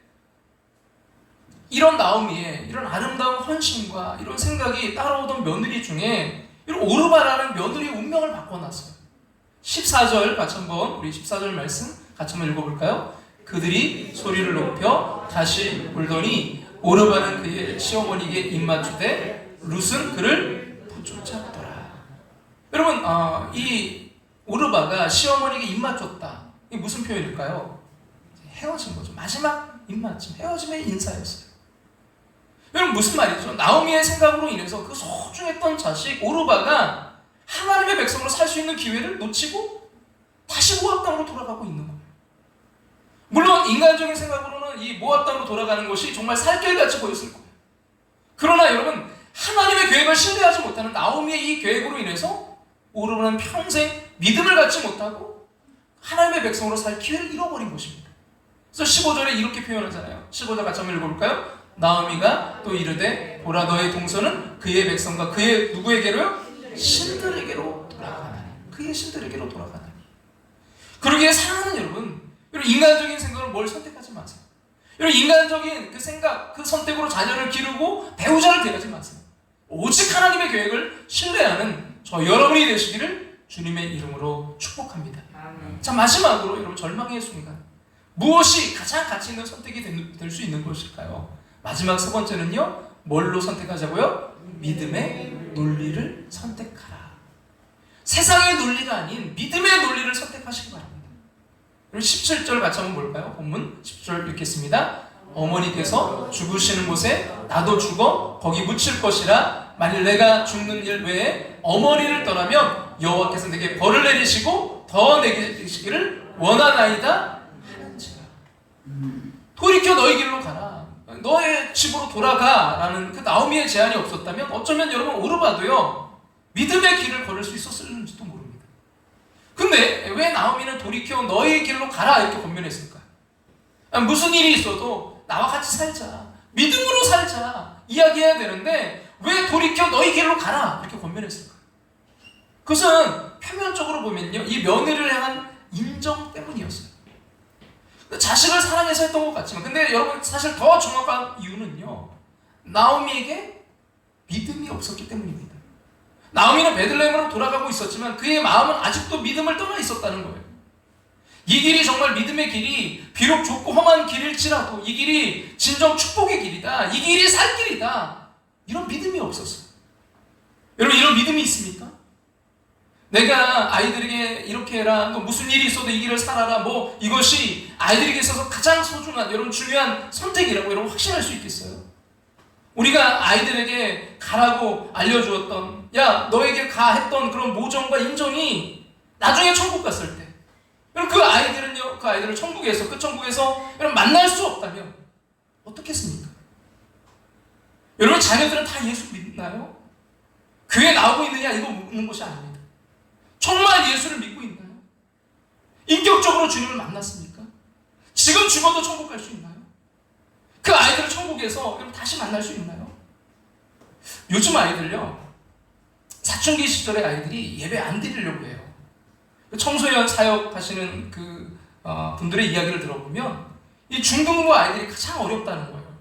이런 나오미의 이런 아름다운 헌신과 이런 생각이 따라오던 며느리 중에 이런 오르바라는 며느리의 운명을 바꿔놨어요. 14절 같이 한번 우리 14절 말씀 같이 한번 읽어볼까요? 그들이 소리를 높여 다시 울더니 오르바는 그의 시어머니에게 입맞추되 룻은 그를 붙쫓았더라. 여러분, 이 오르바가 시어머니에게 입맞췄다. 이게 무슨 표현일까요? 헤어진 거죠. 마지막 입맞춤, 헤어짐의 인사였어요. 여러분, 무슨 말이죠? 나오미의 생각으로 인해서 그 소중했던 자식 오르바가 하나님의 백성으로 살 수 있는 기회를 놓치고 다시 모압 땅으로 돌아가고 있는 거예요. 물론 인간적인 생각으로는 이 모압 땅으로 돌아가는 것이 정말 살길같이 보였을 거예요. 그러나 여러분, 하나님의 계획을 신뢰하지 못하는 나오미의 이 계획으로 인해서 오르바는 평생 믿음을 갖지 못하고 하나님의 백성으로 살 기회를 잃어버린 것입니다. 그래서 15절에 이렇게 표현하잖아요. 15절 같이 한번 읽어볼까요? 나오미가 또 이르되 보라 너의 동서는 그의 백성과 그의 누구에게로요? 신들에게로 돌아가나니. 그의 신들에게로 돌아가나니. 그러기에 사랑하는 여러분, 여러분 인간적인 생각으로 뭘 선택하지 마세요. 여러분 인간적인 그 생각, 그 선택으로 자녀를 기르고 배우자를 대하지 마세요. 오직 하나님의 계획을 신뢰하는 저 여러분이 되시기를 주님의 이름으로 축복합니다. 아멘. 자, 마지막으로 여러분 절망의 순간, 무엇이 가장 가치 있는 선택이 될 수 있는 것일까요? 마지막 세 번째는요, 뭘로 선택하자고요? 믿음의 논리를 선택하라. 세상의 논리가 아닌 믿음의 논리를 선택하시기 바랍니다. 그럼 17절 같이 한번 볼까요? 본문 10절 읽겠습니다. 어머니께서 죽으시는 곳에 나도 죽어 거기 묻힐 것이라. 만일 내가 죽는 일 외에 어머니를 떠나면 여호와께서 내게 벌을 내리시고 더 내게 주시기를 원하나이다 하는지라. 돌이켜 너희 길로 가라. 너의 집으로 돌아가라는 그 나오미의 제안이 없었다면 어쩌면 여러분 오르바도요 믿음의 길을 걸을 수 있었을지도 모릅니다. 근데 왜 나오미는 돌이켜 너희 길로 가라 이렇게 권면했을까요? 무슨 일이 있어도 나와 같이 살자, 믿음으로 살자 이야기해야 되는데 왜 돌이켜 너희 길로 가라 이렇게 권면했을까요? 그것은 표면적으로 보면요 이 며느리를 향한 인정 때문이었어요. 자식을 사랑해서 했던 것 같지만, 근데 여러분 사실 더 정확한 이유는요 나오미에게 믿음이 없었기 때문입니다. 나오미는 베들레헴으로 돌아가고 있었지만 그의 마음은 아직도 믿음을 떠나 있었다는 거예요. 이 길이 정말 믿음의 길이 비록 좁고 험한 길일지라도 이 길이 진정 축복의 길이다, 이 길이 살 길이다, 이런 믿음이 없었어요. 여러분 이런 믿음이 있습니까? 내가 아이들에게 이렇게 해라, 또 무슨 일이 있어도 이 길을 살아라, 뭐 이것이 아이들에게 있어서 가장 소중한, 여러분 중요한 선택이라고 여러분 확신할 수 있겠어요? 우리가 아이들에게 가라고 알려주었던, 야 너에게 가 했던 그런 모정과 인정이 나중에 천국 갔을 때 여러분 그 아이들은요, 그 아이들을 천국에서, 그 천국에서 여러분 만날 수 없다면 어떻겠습니까? 여러분 자녀들은 다 예수 믿나요? 교회 나오고 있느냐 이거 묻는 것이 아닙니다. 정말 예수를 믿고 있나요? 인격적으로 주님을 만났습니까? 지금 죽어도 천국 갈 수 있나요? 그 아이들을 천국에서 여러분 다시 만날 수 있나요? 요즘 아이들요 사춘기 시절의 아이들이 예배 안 드리려고 해요. 청소년 사역하시는 그 분들의 이야기를 들어보면 이 중등부 아이들이 가장 어렵다는 거예요.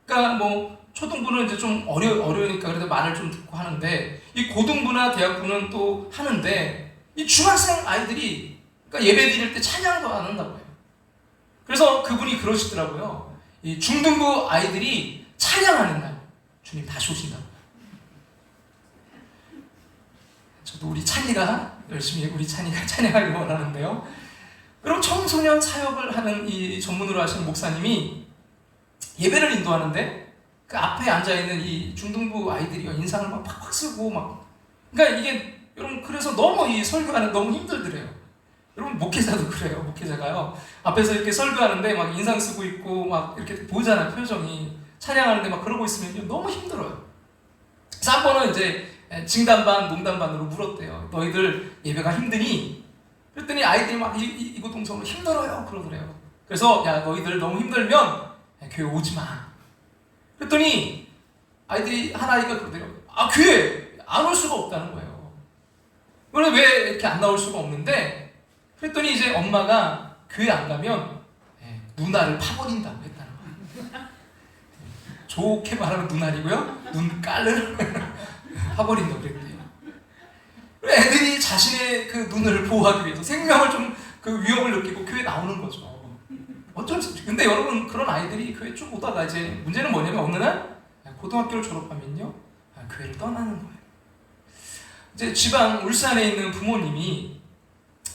그러니까 뭐 초등부는 이제 좀 어려우니까 그래도 말을 좀 듣고 하는데 이 고등부나 대학부는 또 하는데 이 중학생 아이들이 그러니까 예배 드릴 때 찬양도 안 한다고 해요. 그래서 그분이 그러시더라고요. 이 중등부 아이들이 찬양하는 날 주님 다시 오신다고. 저도 우리 찬이가 열심히 우리 찬이가 찬양하길 원하는데요. 그럼 청소년 사역을 하는 이 전문으로 하시는 목사님이 예배를 인도하는데 그 앞에 앉아있는 이 중등부 아이들이 인상을 막 팍팍 쓰고 막, 그러니까 이게 여러분 그래서 너무 이 설교하는 너무 힘들더래요. 여러분 목회자도 그래요. 목회자가요 앞에서 이렇게 설교하는데 막 인상 쓰고 있고 막 이렇게 보이잖아요. 표정이 찬양하는데 막 그러고 있으면 너무 힘들어요. 그래서 한 번은 이제 징단반 농단반으로 물었대요. 너희들 예배가 힘드니? 그랬더니 아이들이 막 이구동성으로 힘들어요 그러더래요. 그래서 야 너희들 너무 힘들면 교회 오지 마. 그랬더니 아이들이 한 아이가 그러더래요. 아 교회 안 올 수가 없다는 거예요. 그런데 왜 이렇게 안 나올 수가 없는데, 그랬더니 이제 엄마가 교회 안 가면 누나를 파버린다고 했다는 거예요. 좋게 말하면 누나리고요, 눈깔을 파버린다고 그랬대요. 애들이 자신의 그 눈을 보호하기 위해서 생명을 좀 그 위험을 느끼고 교회 나오는 거죠. 어쩔 수 없지. 근데 여러분 그런 아이들이 교회 쭉 오다가 이제 문제는 뭐냐면 어느 날 고등학교를 졸업하면요 교회를 떠나는 거예요. 이제 지방 울산에 있는 부모님이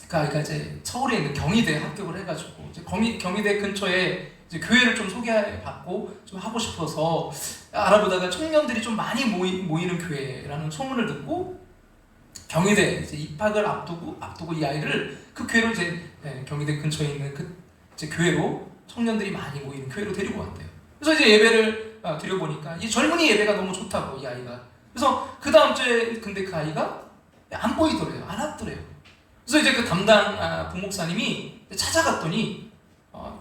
그 아이가 이제 서울에 있는 경희대 합격을 해가지고 이제 경희대 근처에 이제 교회를 좀 소개받고 좀 하고 싶어서 알아보다가 청년들이 좀 많이 모이는 교회라는 소문을 듣고 경희대 이제 입학을 앞두고 이 아이를 그 교회로 이제 경희대 근처에 있는 그 이제 교회로, 청년들이 많이 모이는 교회로 데리고 왔대요. 그래서 이제 예배를 드려보니까 이 젊은이 예배가 너무 좋다고 이 아이가. 그래서 그 다음 주에 근데 그 아이가 안 보이더래요. 안 왔더래요. 그래서 이제 그 담당 부목사님이 찾아갔더니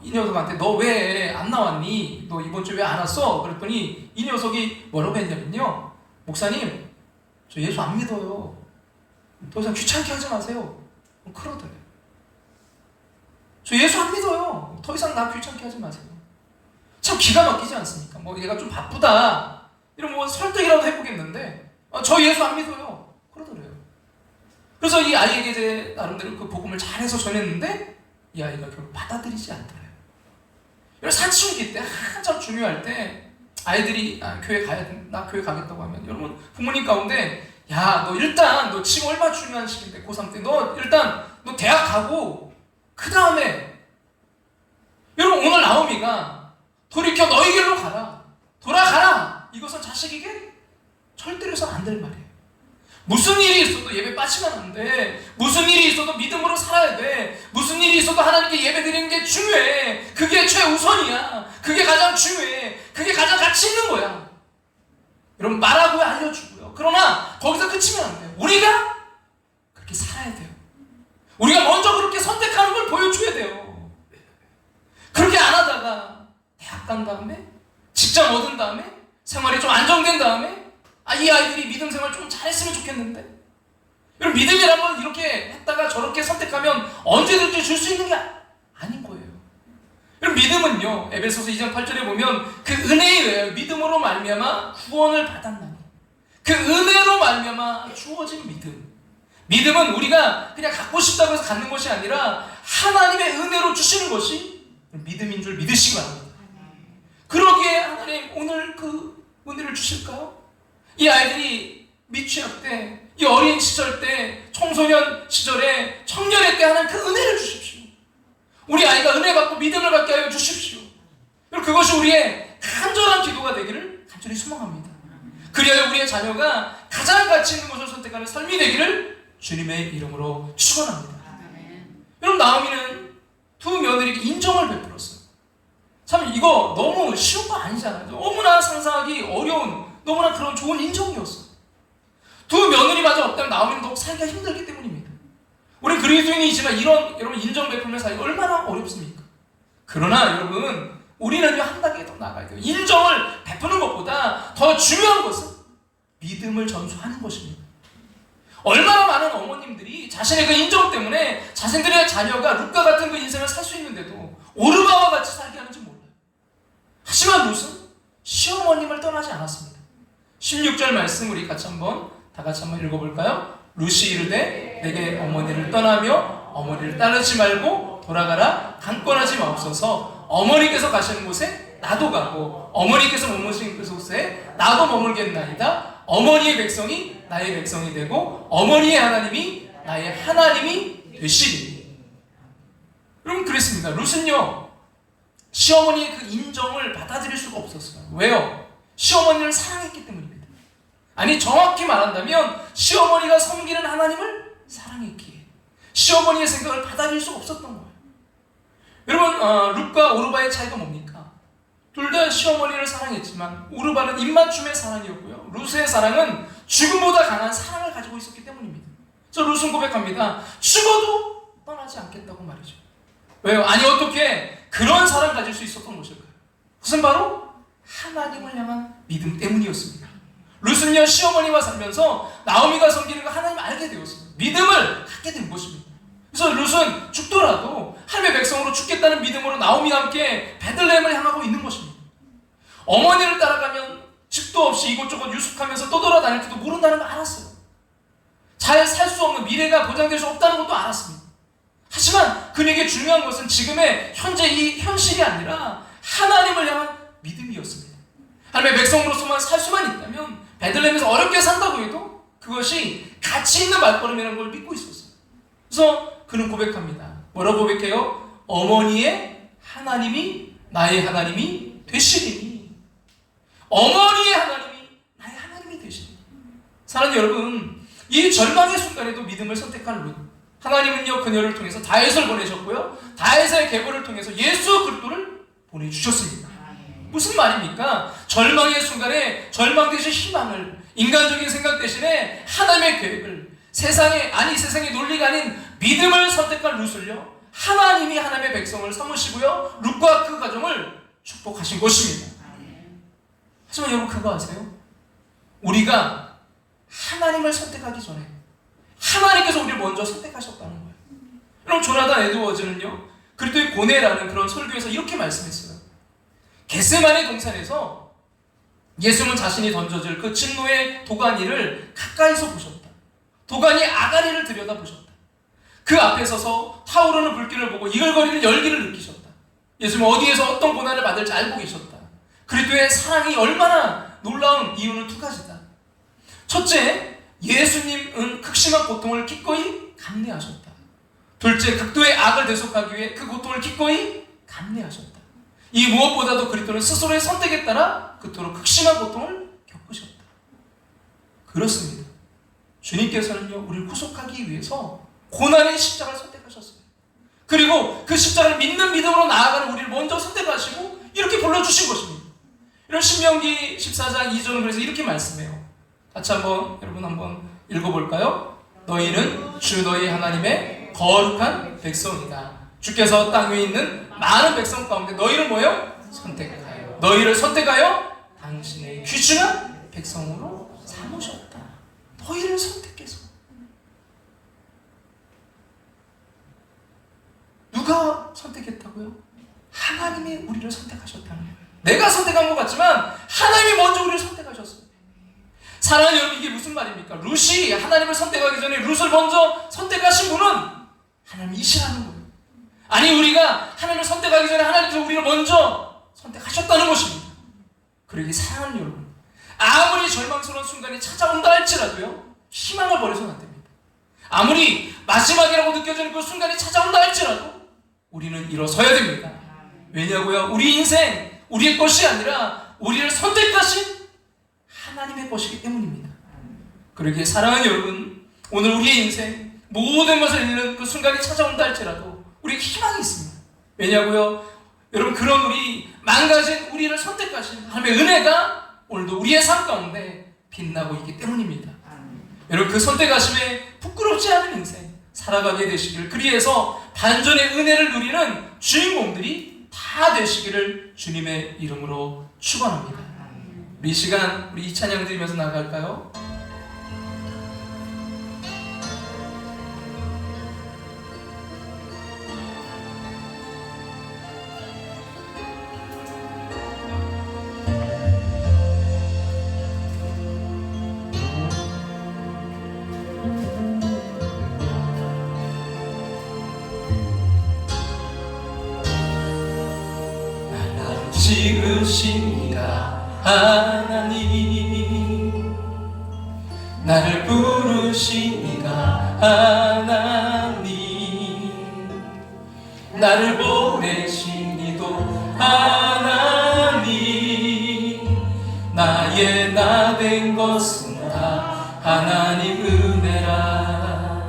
이 녀석한테 너 왜 안 나왔니? 너 이번 주에 왜 안 왔어? 그랬더니 이 녀석이 뭐라고 했냐면요, 목사님 저 예수 안 믿어요. 더 이상 귀찮게 하지 마세요. 그러더래요. 저 예수 안 믿어요. 더 이상 나 귀찮게 하지 마세요. 참 기가 막히지 않습니까? 뭐 얘가 좀 바쁘다 이런 뭐 설득이라도 해보겠는데 저 예수 안 믿어요. 그러더래요. 그래서 이 아이에게 이제 나름대로 그 복음을 잘해서 전했는데 이 아이가 결국 받아들이지 않더래요. 이런 사춘기 때 한참 중요할 때 아이들이 교회 가야 돼. 나 교회 가겠다고 하면 여러분 부모님 가운데 야 너 일단 너 지금 얼마나 중요한 시기인데 고3 때 너 일단 너 대학 가고 그 다음에 여러분 오늘 나오미가 돌이켜 너희 길로 가라 돌아가라 이것은 자식에게 절대로 해서는 안 될 말이에요. 무슨 일이 있어도 예배 빠지면 안 돼. 무슨 일이 있어도 믿음으로 살아야 돼. 무슨 일이 있어도 하나님께 예배 드리는 게 중요해. 그게 최우선이야. 그게 가장 중요해. 그게 가장 가치 있는 거야. 여러분 말하고요 알려주고요. 그러나 거기서 그치면 안 돼요. 우리가 그렇게 살아야 돼요. 우리가 먼저 그렇게 선택하는 걸 보여줘야 돼요. 그렇게 안 하다가 대학 간 다음에 직장 얻은 다음에 생활이 좀 안정된 다음에 이 아이들이 믿음 생활 좀 잘했으면 좋겠는데 여러분 믿음이란 건 이렇게 했다가 저렇게 선택하면 언제든지 줄 수 있는 게 아닌 거예요. 여러분 믿음은요 에베소서 2장 8절에 보면 그 은혜에 믿음으로 말미암아 구원을 받았나니 그 은혜로 말미암아 주어진 믿음. 믿음은 우리가 그냥 갖고 싶다고 해서 갖는 것이 아니라 하나님의 은혜로 주시는 것이 믿음인 줄 믿으시기 바랍니다. 그러기에 하나님 오늘 그 은혜를 주실까요? 이 아이들이 미취학 때, 이 어린 시절 때, 청소년 시절에, 청년의 때 하나님 그 은혜를 주십시오. 우리 아이가 은혜 받고 믿음을 갖게 하여 주십시오. 그리고 그것이 우리의 간절한 기도가 되기를 간절히 소망합니다. 그리하여 우리의 자녀가 가장 가치 있는 것을 선택하는 삶이 되기를 주님의 이름으로 축원합니다. 여러분 나오미는 두 며느리에게 인정을 베풀었어요. 참 이거 너무 쉬운 거 아니잖아요. 너무나 상상하기 어려운 너무나 그런 좋은 인정이었어요. 두 며느리마저 없다면 나오미는 더욱 살기가 힘들기 때문입니다. 우리 그리스도인이지만 이런 여러분 인정 베풀며 살기가 얼마나 어렵습니까? 그러나 여러분 우리는요 한 단계 더 나가야 돼요. 인정을 베푸는 것보다 더 중요한 것은 믿음을 전수하는 것입니다. 얼마나 많은 어머님들이 자신의 그 인정 때문에 자신들의 자녀가 룻과 같은 그 인생을 살 수 있는데도 오르바와 같이 살게 하는지 몰라요. 하지만 룻은 시어머님을 떠나지 않았습니다. 16절 말씀 우리 다 같이 한번 읽어볼까요? 룻이 이르되 내게 어머니를 떠나며 어머니를 따르지 말고 돌아가라 강권하지 마옵소서. 어머니께서 가시는 곳에 나도 가고 어머니께서 머무시는 곳에 나도 머물겠나이다. 어머니의 백성이 나의 백성이 되고 어머니의 하나님이 나의 하나님이 되시리니. 여러분 그랬습니다. 룻은요 시어머니의 그 인정을 받아들일 수가 없었어요. 왜요? 시어머니를 사랑했기 때문입니다. 아니 정확히 말한다면 시어머니가 섬기는 하나님을 사랑했기에 시어머니의 생각을 받아들일 수 없었던 거예요. 여러분 룻과 오르바의 차이가 뭡니까? 둘 다 시어머니를 사랑했지만 오르바는 입맞춤의 사랑이었고요. 룻의 사랑은 죽음보다 강한 사랑을 가지고 있었기 때문입니다. 그래서 룻은 고백합니다. 죽어도 떠나지 않겠다고 말이죠. 왜요? 아니 어떻게 그런 사랑 가질 수 있었던 것일까요? 그것은 바로 하나님을 향한 믿음 때문이었습니다. 룻은요 시어머니와 살면서 나오미가 섬기는 거 하나님을 알게 되었습니다. 믿음을 갖게 된 것입니다. 그래서 룻은 죽더라도 하나님의 백성으로 죽겠다는 믿음으로 나오미와 함께 베들레헴을 향하고 있는 것입니다. 어머니를 따라가면 집도 없이 이곳저곳 유숙하면서 떠돌아다닐지도 모른다는 걸 알았어요. 잘 살 수 없는 미래가 보장될 수 없다는 것도 알았습니다. 하지만 그에게 중요한 것은 지금의 현재 이 현실이 아니라 하나님을 향한 믿음이었습니다. 하나님의 백성으로서만 살 수만 있다면 베들레헴에서 어렵게 산다고 해도 그것이 가치 있는 말걸음이라는 걸 믿고 있었어요. 그래서 그는 고백합니다. 뭐라고 고백해요? 어머니의 하나님이 나의 하나님이 되시리니. 어머니의 하나님이 나의 하나님이 되시리니. 사랑하는 여러분, 이 절망의 순간에도 믿음을 선택한 룻. 하나님은요 그녀를 통해서 다윗을 보내셨고요. 다윗의 계보를 통해서 예수 그리스도를 보내주셨습니다. 무슨 말입니까? 절망의 순간에 절망 대신 희망을, 인간적인 생각 대신에 하나님의 계획을, 세상의 논리가 아닌 믿음을 선택한 룻을요 하나님이 하나님의 백성을 삼으시고요 룻과 그 가정을 축복하신 것입니다. 하지만 여러분 그거 아세요? 우리가 하나님을 선택하기 전에 하나님께서 우리를 먼저 선택하셨다는 거예요. 여러분 조나단 에드워즈는요 그리스도의 고뇌라는 그런 설교에서 이렇게 말씀했어요. 겟세마네 동산에서 예수님은 자신이 던져질 그 진노의 도가니를 가까이서 보셨다. 도가니 아가리를 들여다보셨다. 그 앞에 서서 타오르는 불길을 보고 이글거리는 열기를 느끼셨다. 예수님은 어디에서 어떤 고난을 받을지 알고 계셨다. 그리스도의 사랑이 얼마나 놀라운 이유는 두 가지다. 첫째, 예수님은 극심한 고통을 기꺼이 감내하셨다. 둘째, 극도의 악을 대속하기 위해 그 고통을 기꺼이 감내하셨다. 이 무엇보다도 그리스도는 스스로의 선택에 따라 그토록 극심한 고통을 겪으셨다. 그렇습니다. 주님께서는요, 우리를 구속하기 위해서 고난의 십자가를 선택하셨어요. 그리고 그 십자가를 믿는 믿음으로 나아가는 우리를 먼저 선택하시고 이렇게 불러주신 것입니다. 이런 신명기 14장 2절은 그래서 이렇게 말씀해요. 같이 여러분 한번 읽어볼까요? 너희는 주 너희 하나님의 거룩한 백성이다. 주께서 땅 위에 있는 많은 백성 가운데 너희를 뭐요? 선택하여. 너희를 선택하여 당신의 귀중한 백성으로 삼으셨다. 너희를 선택해서. 누가 선택했다고요? 하나님이 우리를 선택하셨다는 거예요. 내가 선택한 것 같지만 하나님이 먼저 우리를 선택하셨어요. 사랑하는 여러분, 이게 무슨 말입니까? 룻이 하나님을 선택하기 전에 룻을 먼저 선택하신 분은 하나님이시라는 거예요. 아니, 우리가 하나님을 선택하기 전에 하나님께서 우리를 먼저 선택하셨다는 것입니다. 그러기 사랑하는 여러분, 아무리 절망스러운 순간이 찾아온다 할지라도요, 희망을 버려서는 안 됩니다. 아무리 마지막이라고 느껴지는 그 순간이 찾아온다 할지라도 우리는 일어서야 됩니다. 왜냐고요? 우리 인생, 우리의 것이 아니라 우리를 선택하신 하나님의 것이기 때문입니다. 그러기에 사랑하는 여러분, 오늘 우리의 인생 모든 것을 잃는 그 순간이 찾아온다 할지라도 우리에게 희망이 있습니다. 왜냐고요? 여러분, 그런 우리 망가진 우리를 선택하신 하나님의 은혜가 오늘도 우리의 삶 가운데 빛나고 있기 때문입니다. 여러분, 그 선택하심에 부끄럽지 않은 인생 살아가게 되시기를, 그리해서 반전의 은혜를 누리는 주인공들이 다 되시기를 주님의 이름으로 축원합니다. 우리 이 시간 우리 이 찬양 드리면서 나갈까요? 나를 지으신 이가 하나님, 나를 부르신 이가 하나님, 나를 보내신 이도 하나님, 나의 나 된 것은 다 하나님 은혜라.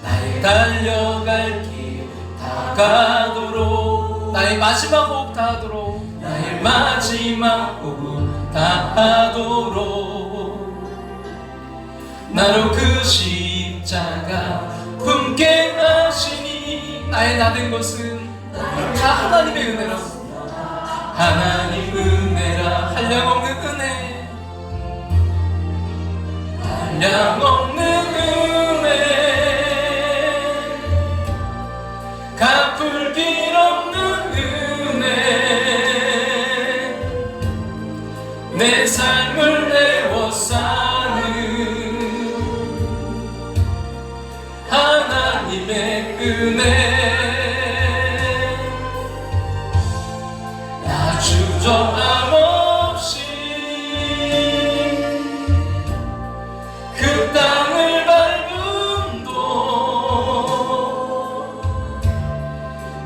나의 달려갈 길 다가도록, 나의 마지막 호흡 다하도록, 나의 마지막 호흡 다하도록, 나로 그 십자가 품게 하시니, 나의 나 된 것은 다 하나님의 은혜라. 하나님 은혜라. 한량없는 은혜, 한량없는 은혜, 갚을 길 없는 은혜, 내 삶을 애워싸는 하나님의 은혜. 나 주저함 없이 그 땅을 밟음도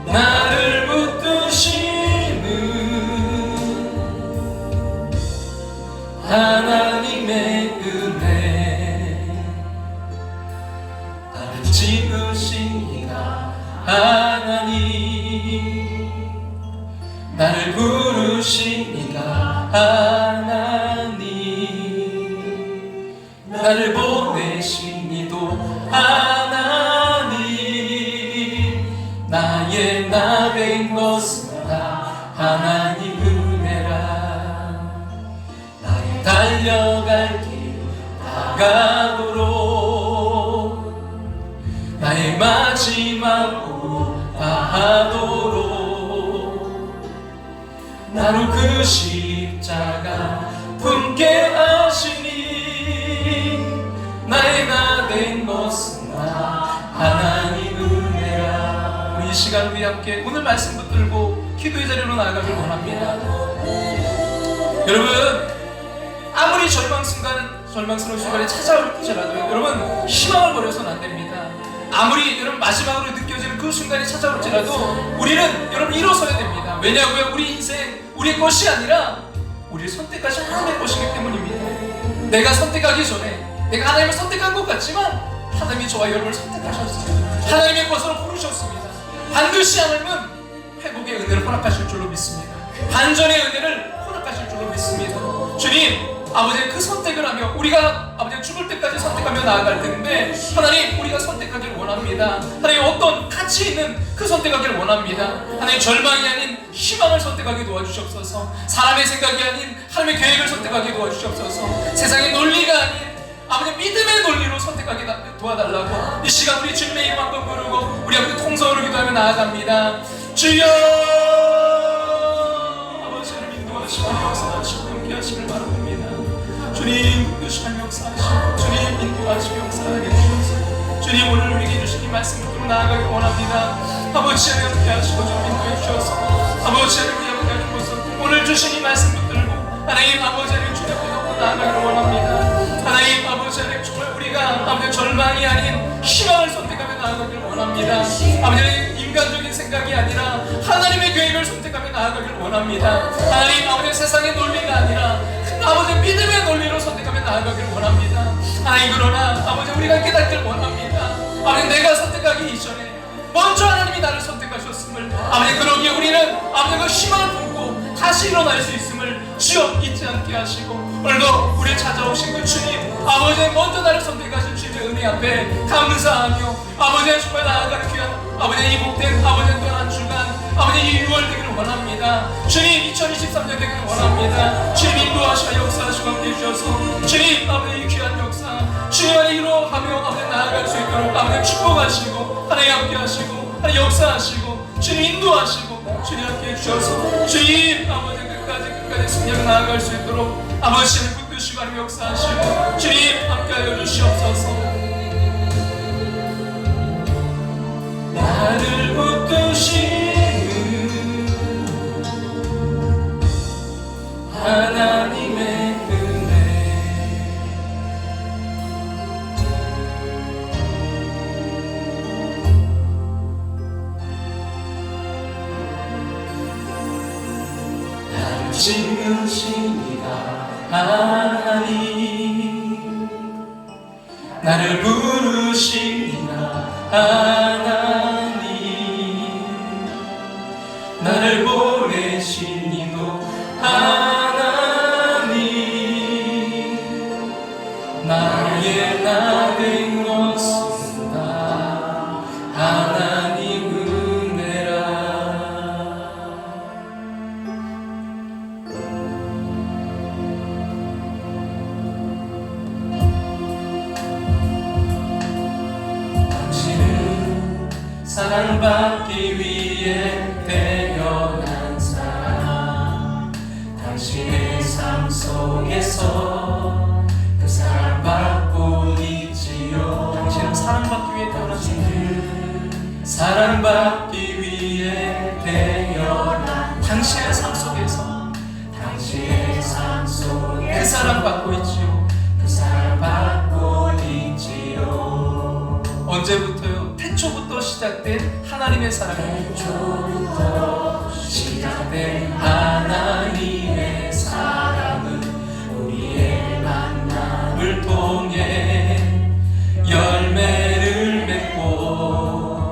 나를 붙드시는 하나님의 은혜. 나를 지으신 이가 하나님, 나를 부르신 이가 하나님, 나를 보내신 이도 하나님, 나의 나 된 것은 다 하나님 은혜라. 나의 달려갈 길 다가도록, 나의 마지막 호흡 다하도록 나로 그 십자가 품게 하시니 나의 나 된 것은 나 하나님 은혜라. 우리 이 시간 우리 함께 오늘 말씀 붙들고 기도의 자리로 나아가길 원합니다. 여러분, 아무리 절망스러운 순간이 찾아올지라도 여러분 희망을 버려서는 안 됩니다. 아무리 여러분 마지막으로 느껴지는 그 순간이 찾아올지라도 우리는 여러분 일어서야 됩니다. 왜냐고요? 우리 인생 우리의 것이 아니라 우리를 선택하신 하나님의 것이기 때문입니다. 내가 선택하기 전에 내가 하나님을 선택한 것 같지만 하나님이 저와 여러분을 선택하셨어요. 하나님의 것으로 부르셨습니다. 반드시 하나님은 회복의 은혜를 허락하실 줄로 믿습니다. 반전의 은혜를 허락하실 줄로 믿습니다. 주님, 아버지 그 선택을 하며 우리가 아버지 죽을 때까지 선택하며 나아갈 텐데 하나님 우리가 선택하기를 원합니다. 하나님 어떤 가치 있는 그 선택하기를 원합니다. 하나님 절망이 아닌 희망을 선택하게 도와주시옵소서. 사람의 생각이 아닌 하나님의 계획을 선택하게 도와주시옵소서. 세상의 논리가 아닌 아버지 믿음의 논리로 선택하게 도와달라고 이 시간 우리 주님의 이름 한번 부르고 우리 아버지 통성으로 기도하며 나아갑니다. 주여 아버지를 인도하시고 역사하시고 함께 하시길 바랍니다. 주님 인도하시고 역사하시고 주님 인도하시고 역사하게 주셔서 주님 오늘 우리에게 주신 이 말씀 붙들고 나아가길 원합니다. 아버지 함께 하시고 좀 인도해 주셔서 아버지 우리 함께 하는 모습 오늘 주신 이 말씀 붙들고 하나님 아버지를 주님 앞에 놓고 나아가길 원합니다. 하나님 아버지 하나님 정말 우리가 아버지 절망이 아닌 희망을 선택하며 나아가길 원합니다. 아버지 인간적인 생각이 아니라 하나님의 계획을 선택하며 나아가길 원합니다. 하나님 아버지 세상의 논리가 아니라 아버지 믿음의 논리로 선택하며 나아가길 원합니다. 하나님 그러나 아버지 우리가 깨닫길 원합니다. 아버지 내가 선택하기 이전에 먼저 하나님이 나를 선택하셨음을 아버지 그러기에 우리는 아버지 그 희망을 품고 다시 일어날 수 있음을 주여 잊지 않게 하시고 오늘도 우리를 찾아오신 그 주님 아버지 먼저 나를 선택하신 주님의 은혜 앞에 감사하며 아버지 정말 나아가는 귀한 아버지 이 복된 아버지 또한 한 주간 아버지 이 6월 되기를 원합니다. 주님 2023년 되기를 원합니다. 주님 인도하시고 역사하시고 함께해 주셔서 주님 아버지 이 귀한 역사 주님 안에 이루어가며 아버지 나아갈 수 있도록 아버지 축복하시고 하나님 함께하시고 하나님 역사하시고 주님 인도하시고 주님 함께해 주셔서 주님 아버지 끝까지 승리하며 나아갈 수 있도록 아버지를 붙드시고 하나님 역사하시고 주님 함께하여 주시옵소서. 나를 붙드시는 하나님의 은혜 나를 지으시니가 하나님 나를 부르시니가 하나님 나를 보내신 이도 하나님 나의 나 된 것은 다 하나님 은혜라. 당신은 사랑받기 위해 태어난 사람 당신의 삶 속에서 그 사랑받고 있지요. 당신은 사랑받기 위해 태어난 사람 사랑받기 위해 태어난 당신의 삶 속에서 당신의 삶 속에 그 사랑받고 있지요. 그 사랑받고 있지요. 언제부터요? 태초부터 시작된 하나님의 사랑입니다. 태초부터 시작된 하나님의 사랑은 우리의 만남을 통해 열매를 맺고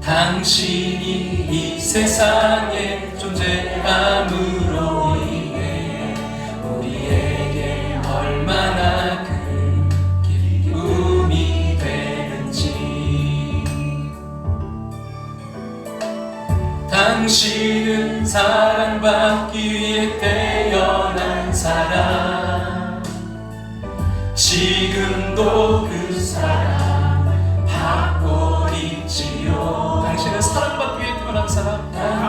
당신이 이 세상에 존재함으로 인해 우리에게 얼마나 큰 기쁨이 되는지. 당신은 사랑받기 위해 태어난 사람 지금도 그 사랑 받고 있지요.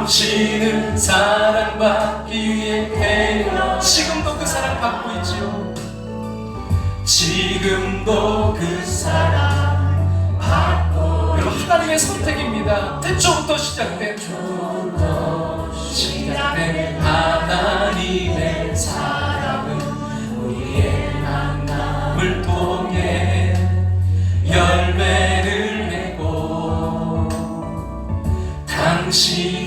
당신은 사랑받기 위해 태어나 지금도 그 사랑 받고 있지요. 지금도 그 사랑 받고 여러분 하나님의 선택입니다. 태초부터 시작된 하나님의 사랑은 우리의 만남을 통해 열매를 내고 당신이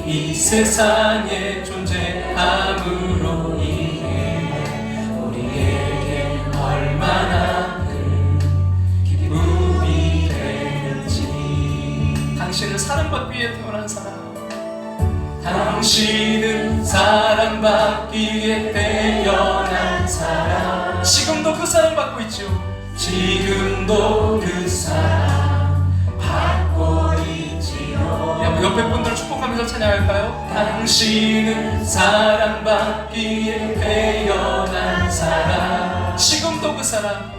이 세상에 존재함으로 인해 우리에게 얼마나 큰 기쁨이 되는지. 당신은 사랑받기 위해 태어난 사람, 당신은 사랑받기 위해 태어난 사람, 지금도 그 사랑 받고 있죠. 지금도 그 사랑 받고 있지요. 옆에 분들 축복하면서 찬양할까요? 당신은 사랑받기 위해 태어난 사람, 지금도 그 사랑,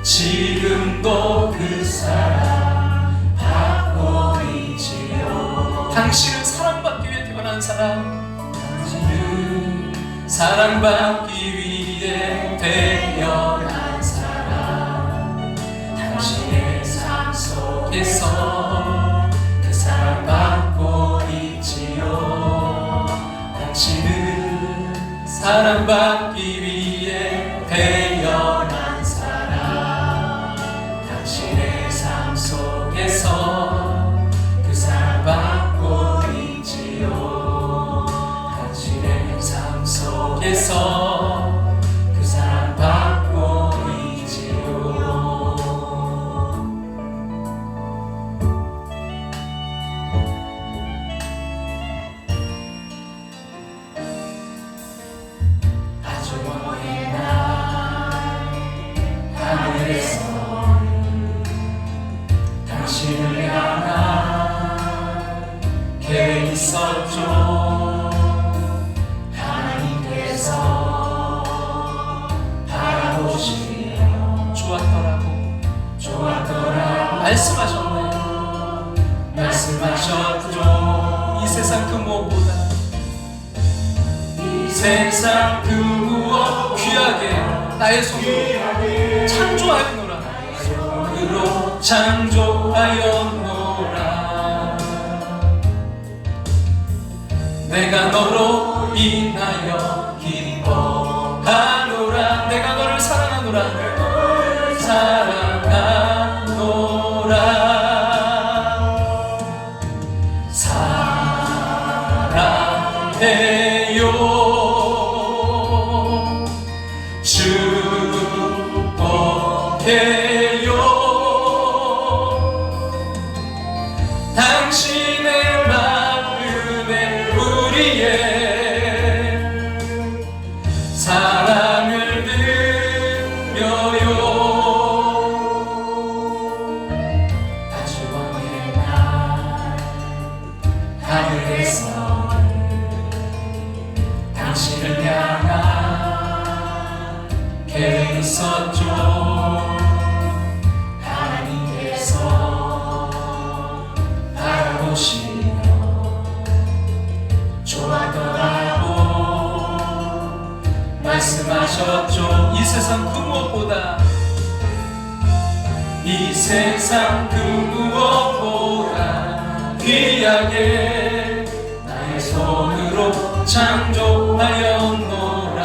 지금도 그 사랑 받고 있지요. 당신은 사랑받기 위해 태어난 사람, 당신은 사랑받기 위해 태어난 사람, 당신의 삶 속에서 그 사랑받고 있지요. 당신은 사랑받기 위해 태어난 사람, 당신의 삶 속에서 그 사랑받고 있지요. 당신의 삶 속에서 그 사랑받고 있지요. 아주 먼 날 하늘에서 당신을 향한 계획이 있었죠. 하나님께서 바라보시며 좋았더라고 말씀하셨네요. 말씀하셨죠. 이 세상 그 무엇보다, 이 세상 그 무엇 귀하게 나의 손으로 창조하였노라. 손으로 창조하였노라. 내가 너로 인하여 기뻐하노라. 내가 너를 사랑하노라. 사랑하노라. 사랑해요. 축복해요. 당신의 마음에 우리의 사랑을 드려요. 아주 먼 날 하늘에서 당신을 향한 계획이 있었죠. 하나님께서 바라보시며 좋아하더라고 말씀하셨죠. 이 세상 그 무엇보다, 이 세상 그 무엇보다 귀하게 나의 손으로 창조하였노라.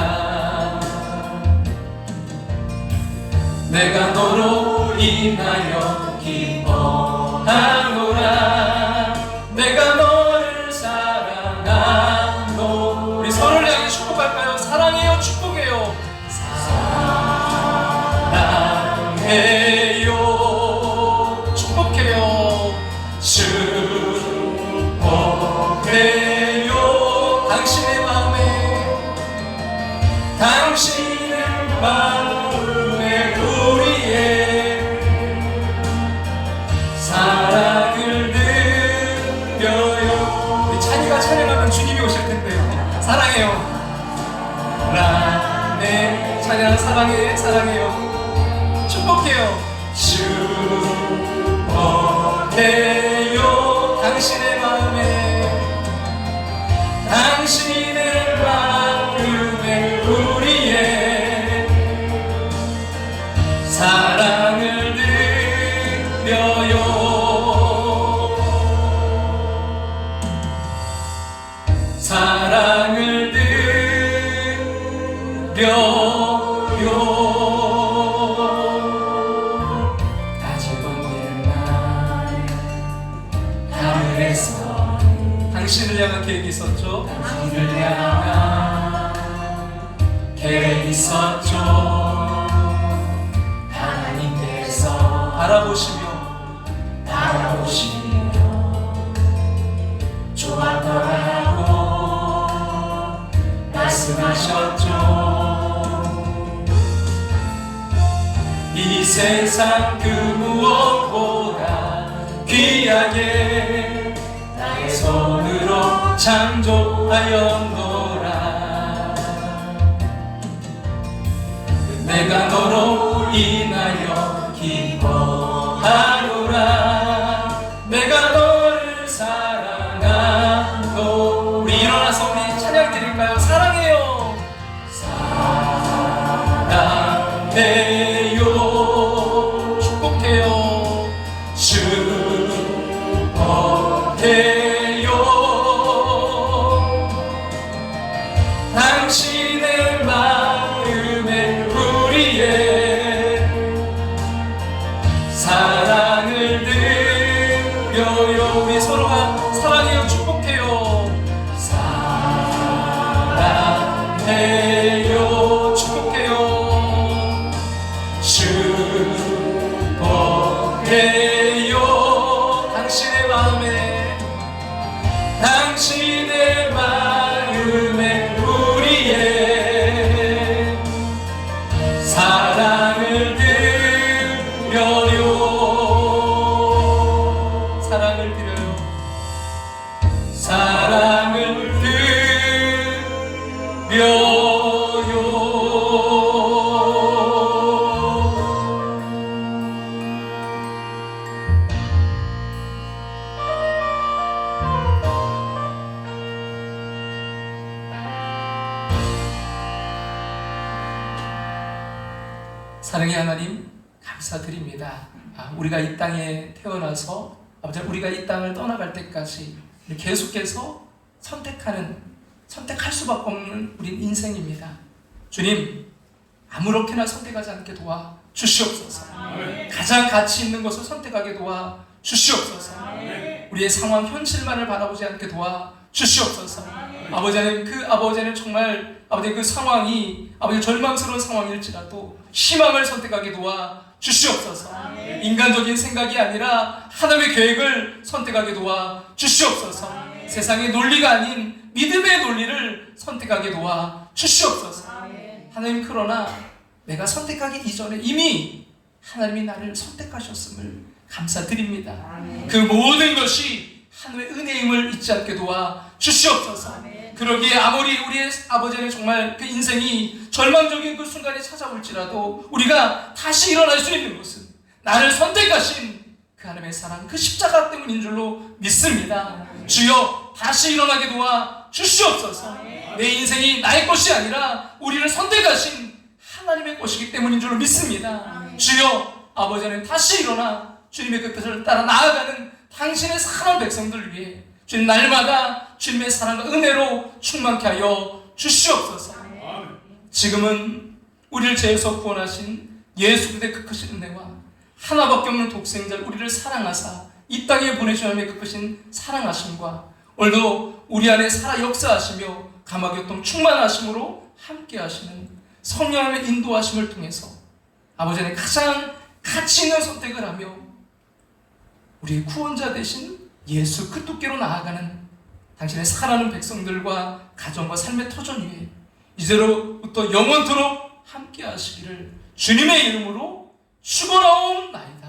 내가 너로 인하여 기뻐하노라. 내가 너를 사랑하노. 우리 서로를 향해 축복할까요? 사랑해요, 축복해요. 사랑해요, 축복해요, 축복해요. 당신의 마음에, 당신의 마음에 우리의 사랑을 드려요. 우리 찬이가 찬양하면 주님이 오실 텐데요. 사랑해요. 네, 찬양 사랑해, 사랑해요. 축복해요. 축복해요. 당신의 마음에, 당신의 마음에 우리의 사랑을 드려요. 사랑을 드려요. 다짐은 옛날 하늘에서 당신을 향한 계획이 있었죠. 당신을 향한 계획이 있었죠. 하나님께서 바라보시며 좋았더라고 말씀하셨죠. 이 세상 그 무엇보다 귀하게 나의 손으로 창조하였노라. 내가 너로 인하여 기뻐하노라. 내가 너를 사랑하노. 우리 일어나서 우리 찬양 드릴까요? 사랑해요. 사랑해요. 축복해요. 축복해요. 당신의 마음에 우리의 사랑을 드려요. 우리 서로가 사랑해요. 축복해요. 사랑해요. 축복해요. 축복해요. 당신의 마음에 우리의 사랑을 드려요. 사랑을 드려요. 사랑을 드려요. 사랑의 하나님 감사드립니다. 우리가 이 땅에 태어나서 아버지 우리가 이 땅을 떠나갈 때까지 계속해서 선택할 수밖에 없는 우리 인생입니다. 주님 아무렇게나 선택하지 않게 도와 주시옵소서. 가장 가치 있는 것을 선택하게 도와 주시옵소서. 우리의 상황 현실만을 바라보지 않게 도와 주시옵소서. 아버지 하나님 그 아버지 하나님 정말 아버지 그 상황이 아버지 절망스러운 상황일지라도 희망을 선택하게 도와 주시옵소서. 인간적인 생각이 아니라 하나님의 계획을 선택하게 도와 주시옵소서. 세상의 논리가 아닌 믿음의 논리를 선택하게 도와 주시옵소서. 하나님 그러나 내가 선택하기 이전에 이미 하나님이 나를 선택하셨음을 감사드립니다. 그 모든 것이 하나님의 은혜임을 잊지 않게 도와 주시옵소서. 그러기에 아무리 우리의 아버지는 정말 그 인생이 절망적인 그 순간이 찾아올지라도 우리가 다시 일어날 수 있는 것은 나를 선택하신 그 하나님의 사랑, 그 십자가 때문인 줄로 믿습니다. 주여 다시 일어나게 도와 주시옵소서. 내 인생이 나의 것이 아니라 우리를 선택하신 하나님의 것이기 때문인 줄로 믿습니다. 주여 아버지는 다시 일어나 주님의 그 뜻을 따라 나아가는 당신의 사랑하는 백성들을 위해 주님 날마다 주님의 사랑과 은혜로 충만케 하여 주시옵소서. 지금은 우리를 죄에서 구원하신 예수 그리스도의 그 크신 은혜와 하나밖에 없는 독생자를 우리를 사랑하사 이 땅에 보내신 하나님의 그 크신 사랑하심과 오늘도 우리 안에 살아 역사하시며 감화교통 충만하심으로 함께 하시는 성령의 인도하심을 통해서 아버지의 가장 가치 있는 선택을 하며 우리의 구원자 되신 예수 그리스도께로 나아가는 당신의 사랑하는 백성들과 가정과 삶의 터전 위에 이제로부터 영원토록 함께 하시기를 주님의 이름으로 축원하옵나이다.